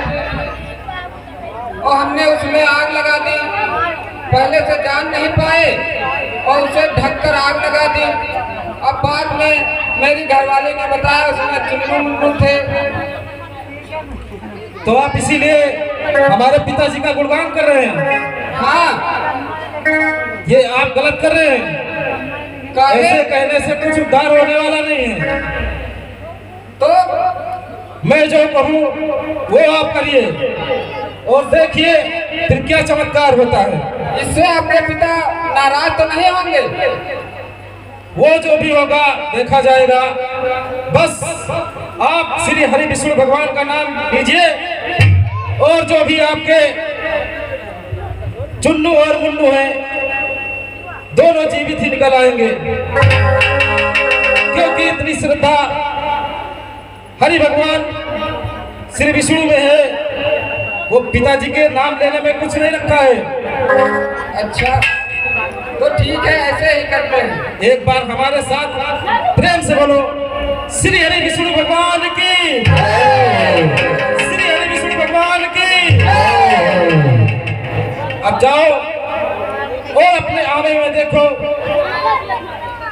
और हमने उसमें आग लगा दी। पहले से जान नहीं पाए और उसे ढककर आग लगा दी। अब बाद में मेरी घरवाली ने बताया उसमें चुन्नू मुन्नू थे। तो आप इसीलिए हमारे पिताजी का गुणगान कर रहे हैं? हाँ, ये आप गलत कर रहे हैं। ऐसे कहने से कुछ उद्धार होने वाला नहीं है। तो मैं जो कहूँ वो आप करिए और देखिए फिर क्या चमत्कार होता है। इससे आपके पिता नाराज तो नहीं होंगे? वो जो भी होगा देखा जाएगा। बस आप श्री हरि विष्णु भगवान का नाम लीजिए और जो भी आपके चुन्नू और मुन्नू हैं दोनों जीवित ही निकल आएंगे, क्योंकि इतनी श्रद्धा हरि भगवान श्री विष्णु में है। वो पिताजी के नाम लेने में कुछ नहीं रखा है। अच्छा, तो ठीक है, ऐसे ही करते हैं। एक बार हमारे साथ प्रेम से बोलो, श्री हरि विष्णु भगवान की, श्री हरि विष्णु भगवान की। अब जाओ और अपने आने में देखो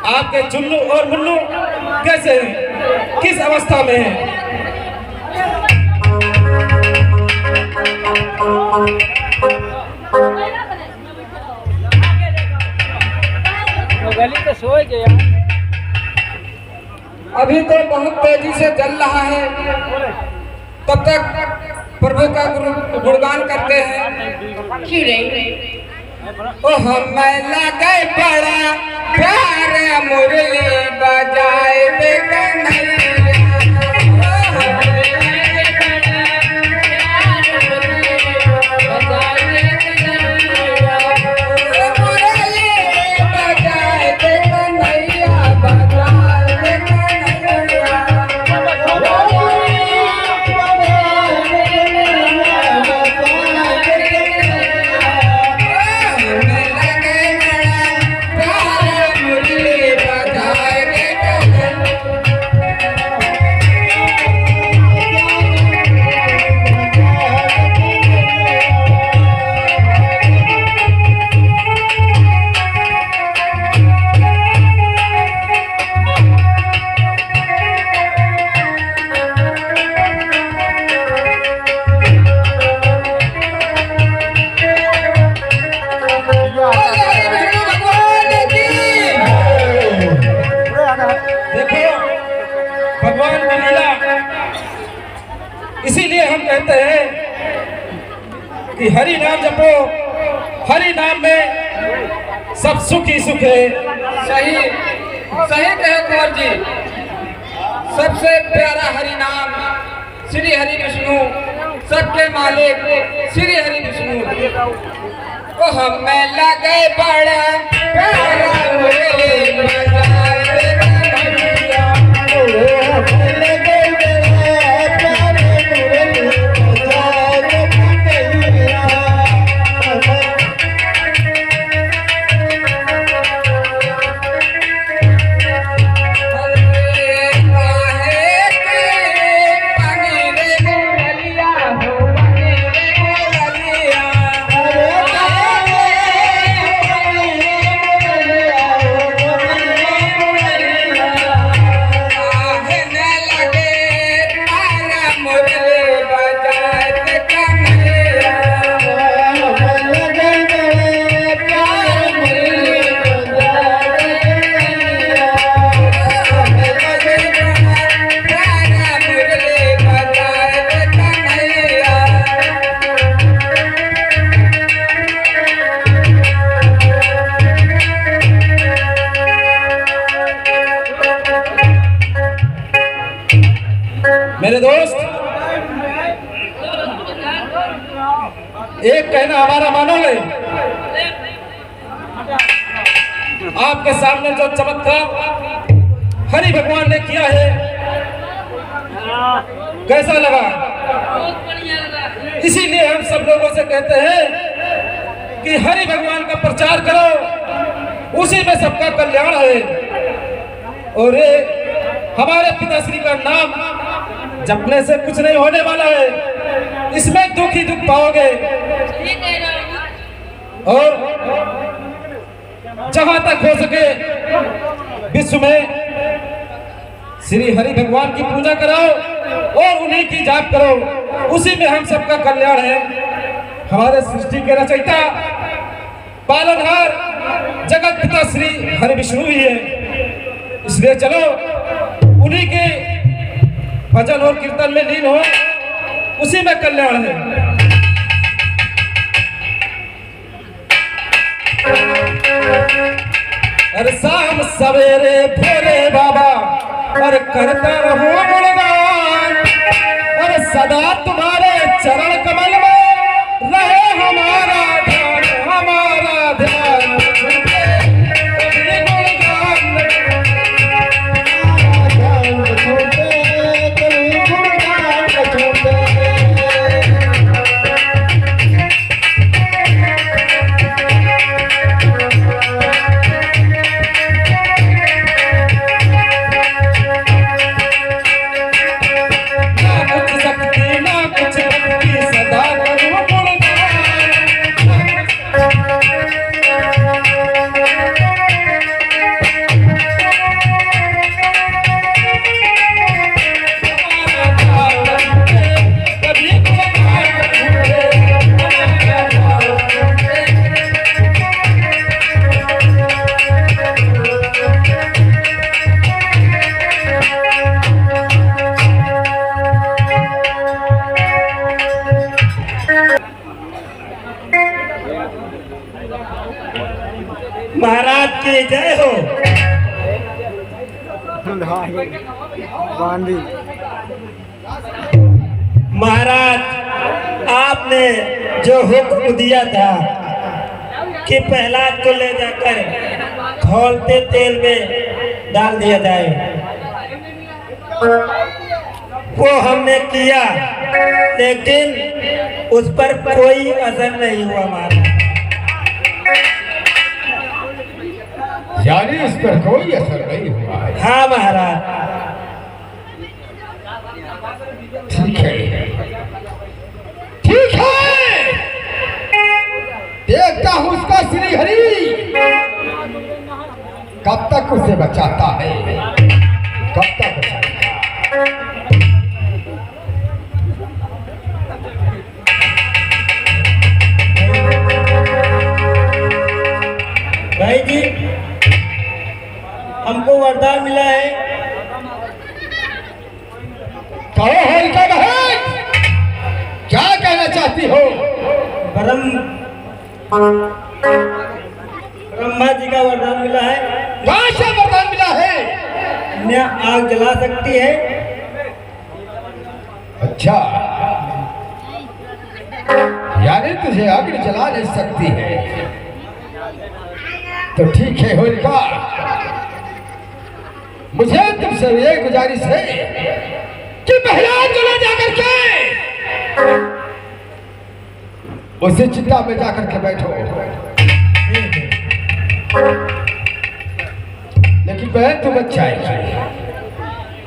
आपके चुन्नू और मुन्नू कैसे हैं, किस अवस्था में हैं। गली तो सोए गया। अभी तो बहुत तेजी से चल रहा है, तब तक प्रभु का गुणगान करते हैं। ओ हमें लगे बड़ा प्यार मुरली बजाए दे कन्हैया। इसीलिए हम कहते हैं कि हरि नाम जपो, हरि नाम में सब सुख ही सुख है। सही सही कहे कुंवर जी, सबसे प्यारा हरि नाम श्री हरि विष्णु, सबके मालिक श्री हरि विष्णु। ओ हमें लगे बड़ा प्यारा मुरली बजाए दे कन्हैया। मेरे दोस्त, एक कहना हमारा मानोगे? आपके सामने जो चमत्कार हरि भगवान ने किया है, कैसा लगा? इसीलिए हम सब लोगों से कहते हैं कि हरि भगवान का प्रचार करो, उसी में सबका कल्याण है। और ये हमारे पिताश्री का नाम जपने से कुछ नहीं होने वाला है, इसमें दुख ही दुख पाओगे। और जहां तक हो सके विश्व में श्री हरि भगवान की पूजा कराओ और उन्हीं की जाप करो, उसी में हम सबका कल्याण है। हमारे सृष्टि के रचयिता पालनहार जगत पिता श्री हरि विष्णु ही है, इसलिए चलो उन्हीं के भजन और कीर्तन में लीन हो, उसी में कल्याण है। अरे शाम सवेरे भोले बाबा और करता रहूं गुणगान, और सदा तुम्हारे चरण कमल में रहे हमारा ध्यान, हमारा ध्यान। महाराज की जय हो। महाराज, आपने जो हुक्म दिया था कि प्रहलाद को ले जाकर खौलते तेल में डाल दिया जाए, वो हमने किया, लेकिन उस पर कोई असर नहीं हुआ महाराज। यानी इस पर कोई असर नहीं हुआ है? हाँ महाराज। ठीक है, ठीक है, देखता हूँ उसका श्री हरि कब तक उसे बचाता है, कब तक बचाएगा। भाई जी, हमको वरदान मिला है। कहो होलिका बहन, क्या कहना चाहती हो? ब्रह्मा जी का वरदान मिला है। कहाँ से वरदान मिला है? कन्या आग जला सकती है। अच्छा, यानी तुझे अग्नि जला नहीं सकती है, तो ठीक है होलिका, मुझे तुमसे ये गुजारिश है कि प्रहलाद को ले जाकर के उसे चिता में जाकर के बैठो। लेकिन बहन तुम अच्छा है,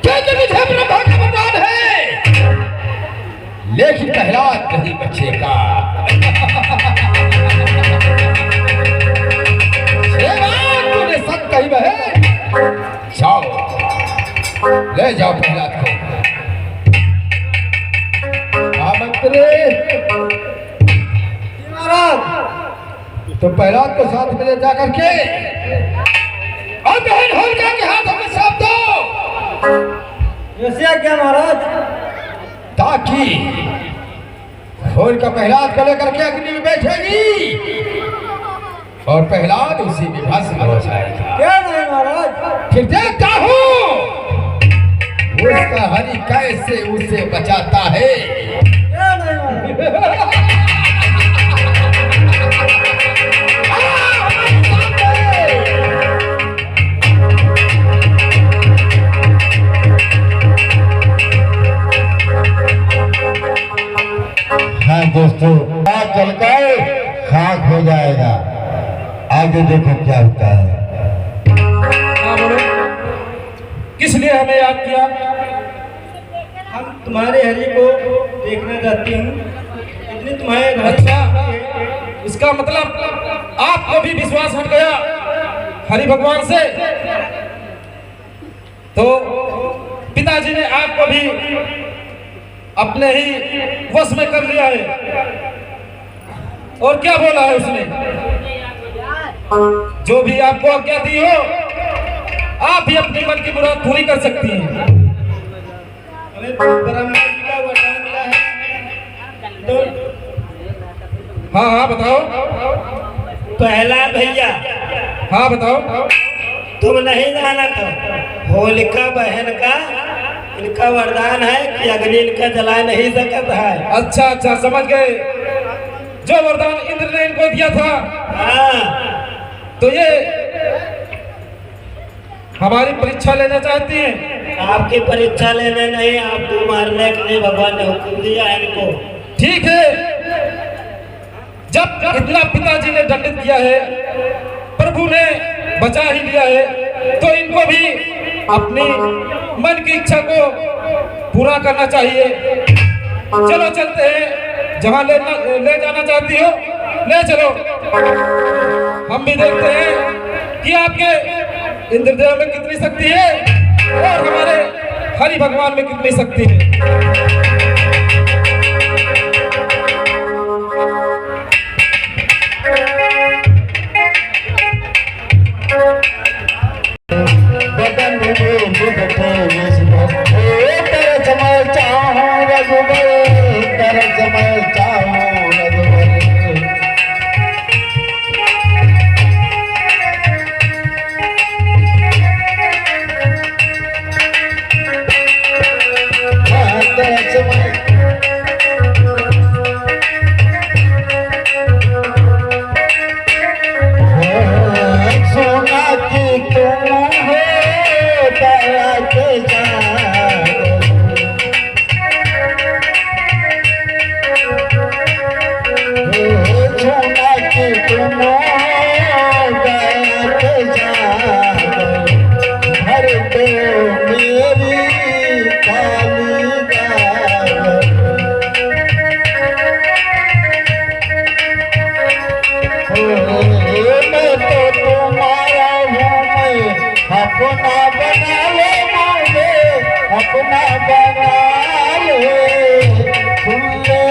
क्योंकि मुझे ब्रह्मा का वरदान है, लेकिन प्रहलाद नहीं बचेगा। तूने सब कही बहन, जाओ ले जाओ प्रहलाद को। महाराज, तो प्रहलाद को साथ में ले जाकर के और बहन होलिका के हाथों में सौंप दो। ऐसा क्या महाराज? ताकि होलिका प्रहलाद को लेकर के अग्नि में बैठेगी और प्रहलाद उसी में भस्म हो जाएगा। क्या नहीं महाराज? फिर देखता हूँ उसका हरि कैसे उसे बचाता है। हाँ दोस्तों, आज जलकर खाक हो जाएगा। आगे देखो क्या होता है। हाँ बोलो, किस लिए हमें याद किया? हम तुम्हारे हरि को देखना चाहते हैं, इसलिए तुम्हारे घर अच्छा, इसका मतलब आपको भी विश्वास हट गया हरि भगवान से। तो पिताजी ने आपको भी अपने ही वश में कर लिया है। और क्या बोला है उसने? जो भी आपको आज्ञा दी हो, आप भी अपनी मन की मुराद पूरी कर सकती हैं। हमें ब्रह्मा जी का वरदान मिला है, तो हाँ हाँ बताओ। पहला भैया हाँ बताओ। तुम नहीं जाना था, होलिका बहन का इनका वरदान है कि अग्नि इनका जला नहीं सकता है। अच्छा अच्छा, समझ गए। जो वरदान इंद्र ने इनको दिया था, हाँ, तो ये हमारी परीक्षा लेना चाहती हैं। आपकी परीक्षा लेने नहीं, आपको मारने के लिए भगवान ने हुक्म दिया है इनको। ठीक है, जब इतना पिताजी ने दंडित किया है, प्रभु ने बचा ही लिया है, तो इनको भी अपनी मन की इच्छा को पूरा करना चाहिए। चलो चलते हैं, जहां ले जाना चाहती हो ले चलो। हम भी देखते हैं कि आपके इंद्रदेव में कितनी शक्ति है और हमारे हरि भगवान में कितनी शक्ति है। बदन में लिपटे विष्णु, तरस मैं चाहूं रघुबर, तरस मैं चाहूं रघुबर। हाँ, तरस मैं सोना की तुम हो दया के जाओ, सोना की तुम हो दया के जाओ, भर दो मेरी काली गाय। मैं तो तुम्हारा हूँ, मैं अपना बना ले मुझे, अपना बना ले। खुले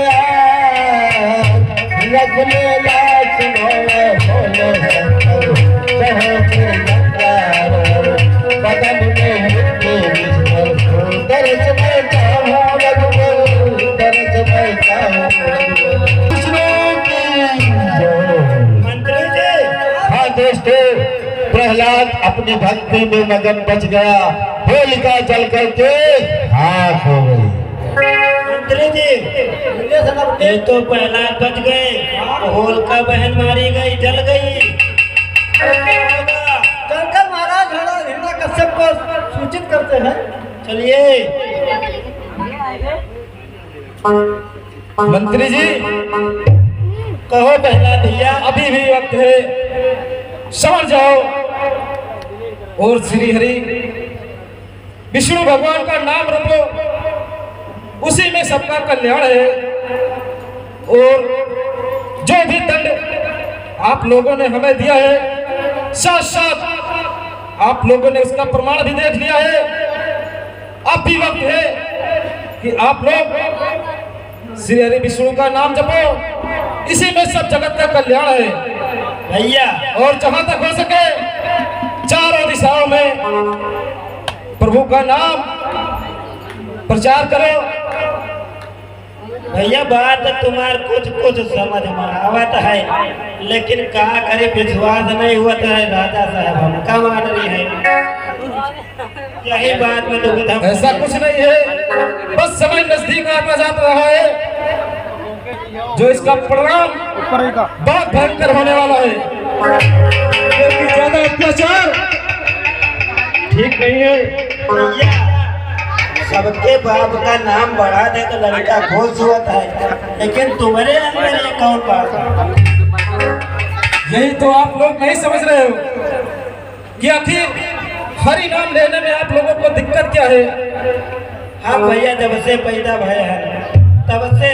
रख ले लाच भोले भोले शंकर, बहुत लंगार बदन में लिपटे विष्णु, दर्श में चाहूं रघुबर, दर्श में चाहूं रघुबर। विष्णु की जय। मंत्री जी, हाँ दोस्तों, प्रहलाद अपनी भक्ति में मगन बच गया, होलिका जल करके खाक हो गई। मंत्री जी, ये तो प्रहलाद बच गए, होलिका बहन मारी गई, जल गई। शंकर महाराज हिरण्यकश्यप को सूचित करते हैं। चलिए। मंत्री जी, कहो प्रहलाद भैया। अभी भी वक्त है, समझ जाओ और श्री हरि विष्णु भगवान का नाम रखो, उसी में सबका कल्याण है। और जो भी दंड आप लोगों ने हमें दिया है, साथ साथ आप लोगों ने उसका प्रमाण भी देख लिया है। अब भी वक्त है कि आप लोग श्री हरि विष्णु का नाम जपो, इसी में सब जगत का कल्याण है भैया। और जहां तक हो सके चारों दिशाओं में प्रभु का नाम प्रचार करो। भैया बात तुम्हार कुछ कुछ समझ में आवत है, लेकिन का करे विश्वास नहीं हुआ है। राजा साहब हमका मार रही है। यही बात में दुविधा। ऐसा कुछ नहीं है, बस समय नजदीक आता जा रहा है जो इसका परिणाम बहुत भयंकर होने वाला है, क्योंकि ज्यादा अत्याचार ठीक नहीं है। सबके बाप का नाम बढ़ा दे तो लड़का खुश होता है, लेकिन तुम्हारे अंदर ये कौन बात है? यही तो आप लोग नहीं समझ रहे हो कि आखिर हरि नाम लेने में आप लोगों को दिक्कत क्या है। हम भैया जब से पैदा भय है तब से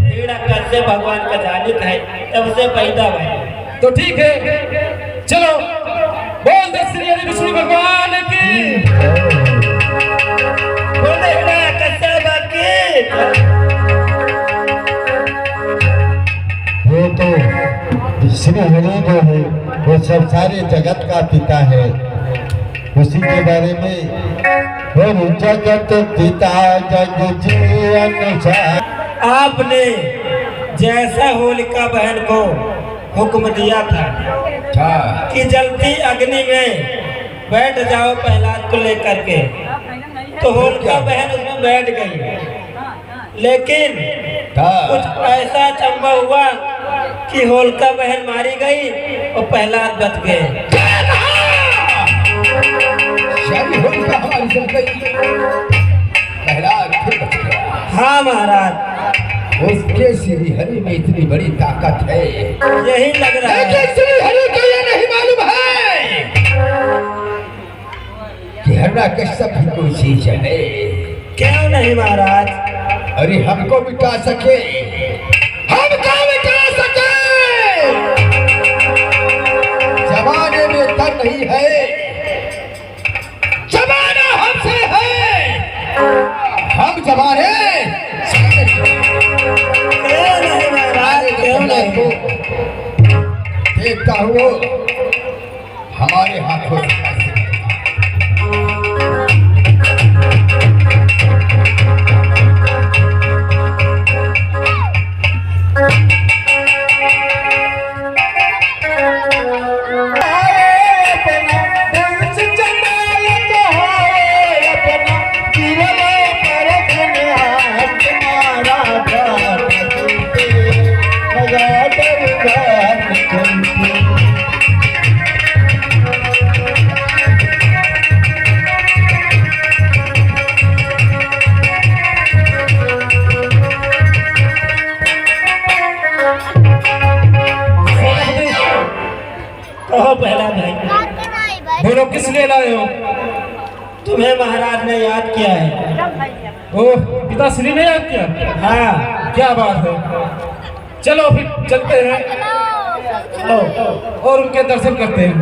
हीरा कैसे भगवान का जानित है, तब से पैदा भय। तो ठीक है, चलो बोल दे श्री हरि विष्णु भगवान की। बोले हीरा कैसे बाकी। वो तो श्री हरि जो है वो सब सारे जगत का पिता है, उसी के बारे में और जगत पिता जग जीवन सार। आपने जैसा होलिका बहन को हुक्म दिया था कि जल्दी अग्नि में बैठ जाओ प्रहलाद को लेकर के, तो होलिका बहन उसमें बैठ गई, लेकिन कुछ ऐसा चंबा हुआ कि होलिका बहन मारी गई और प्रहलाद बच गए। हाँ महाराज, उसके श्री हरि में इतनी बड़ी ताकत है, यही लग रहा है। श्री हरि को ये नहीं मालूम है कि हिरण्यकश्यप भी कोई चीज है। क्यों नहीं महाराज? अरे हमको मिटा सके, हमको मिटा सके, जमाने में दम नहीं है, जमाना हमसे है, हम जमाने क्यों नहीं महाराज? क्यों नहीं? देखता हूँ हमारे हाथों से कैसे कहो प्रहलाद भाई, बोलो किस लिए लाए हो? तुम्हें महाराज ने याद किया है। ओह, पिताश्री ने याद किया? हाँ, क्या बात है, चलो फिर चलते हैं चलो। और उनके दर्शन करते हैं।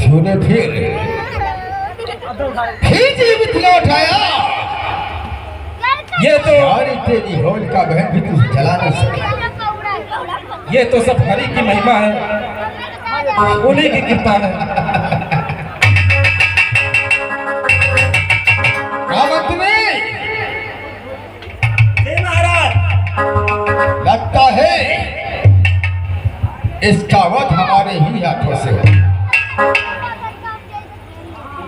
तूने फिर जीवित लौट आया। ये तो सारी तेरी होलिका बहन भी तुझे जला नहीं सकी। ये तो सब हरि की महिमा है, उन्हीं की कृपा है। रावत में महाराज, लगता है इसका वध हमारे ही हाथों से हो।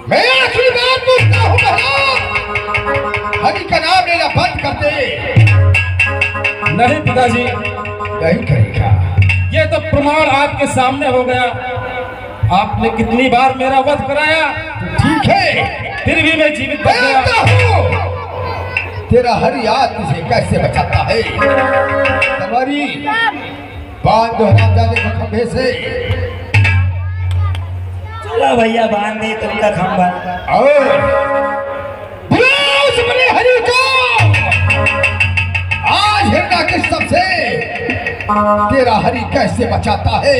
मैं आखिरी बार पूछता हूँ महाराज, हरि का नाम लेना बंद कर दे। नहीं पिताजी, नहीं करेगा। ये तो प्रमाण आपके सामने हो गया। आपने कितनी बार मेरा वध कराया, ठीक है, फिर भी मैं जीवित बच गया। देखता हूँ तेरा हरि आज तुझे कैसे बचाता है। तुम्हारी बांध दो रामजाने को खंभे से। चलो भैया बांध दे तुमका खंभा। और बुलाओ उस बड़े हरि को। आज हिरण्यकश्यप से तेरा हरि कैसे बचाता है।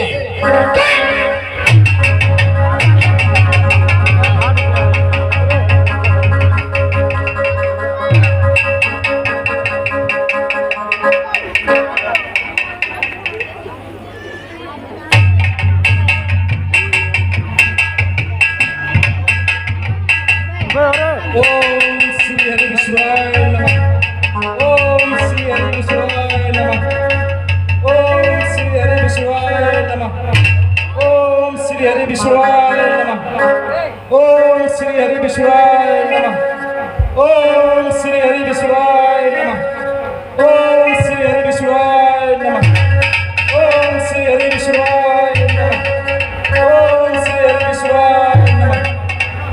ओम विष्णुवाय नमः। ओम श्री हरि विष्णुवाय नमः। ओम श्री हरि विष्णुवाय नमः। ओम श्री हरि विष्णुवाय नमः। ओम श्री हरि विष्णुवाय नमः। ओम श्री हरि विष्णुवाय नमः।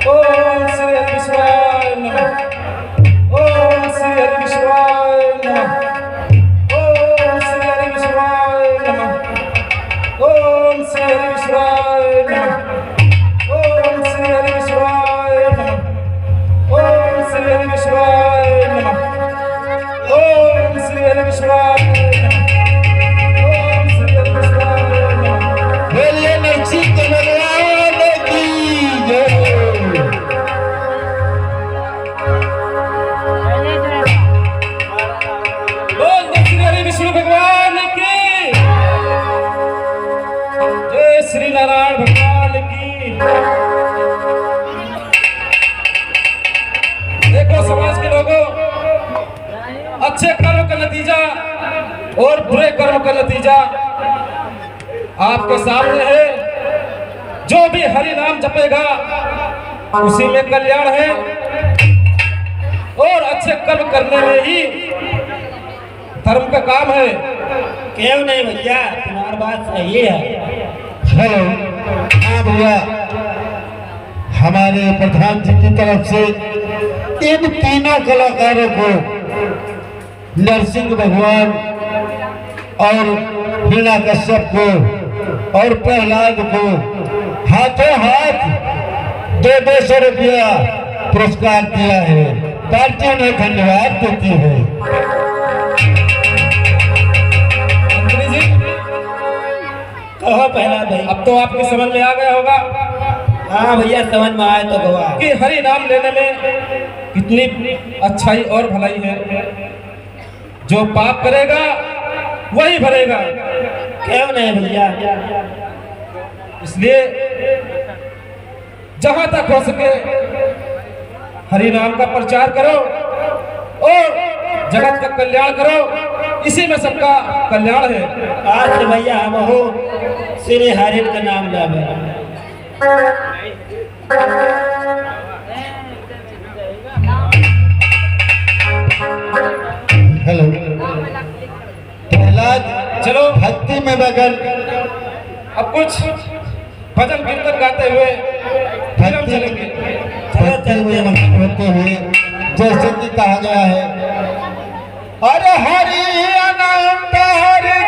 ओम श्री हरि विष्णुवाय नमः। ओम श्री हरि विष्णुवाय नमः। ओम श्री हरि विष्णुवाय नमः। ओम श्री हरि विष्णुवाय नमः। ओम श्री हरि विष्णुवाय नमः। ओम श्री हरि विष्णुवाय नमः। ओम श्री हरि विष्णुवाय नमः। ओम श्री हरि विष्णुवाय नमः। बोलिए नरसिंह भगवान की जय। बोल दो श्री हरि विष्णु भगवान की जय। श्री नारायण भगवान की। देखो समाज के लोगों, अच्छे कर्म का नतीजा और बुरे कर्म का नतीजा आपके सामने है। जो भी हरि नाम जपेगा उसी में कल्याण है, और अच्छे कर्म करने में ही धर्म का काम है। क्यों नहीं भैया, तुम्हारी बात सही है। हेलो, हाँ भैया, हमारे प्रधान जी की तरफ से इन तीनों कलाकारों को नरसिंह भगवान और हिरणा कश्यप को और प्रहलाद को हाथों हाथ 200 रुपया पुरस्कार दिया है। पार्टी उन्हें धन्यवाद देती है। मंत्री जी, कहो पहला भाई। अब तो आपकी समझ में आ गया होगा हाँ भैया, समझ में आए तो गवाह। कि हरि नाम लेने में कितनी अच्छाई और भलाई है। जो पाप करेगा वही भरेगा। क्यों नहीं भैया। इसलिए जहां तक हो सके हरि नाम का प्रचार करो और जगत का कल्याण करो। इसी में सबका कल्याण है। आज से भैया हम हो श्री हरि का नाम लावे। हेलो प्रहलाद, चलो भक्ति में बगल अब कुछ भजन कीर्तन गाते हुए फिर हम चलेंगे। भक्ति में मगन होते हुए जैसे कि कहा गया है, अरे हरि अनंत हरि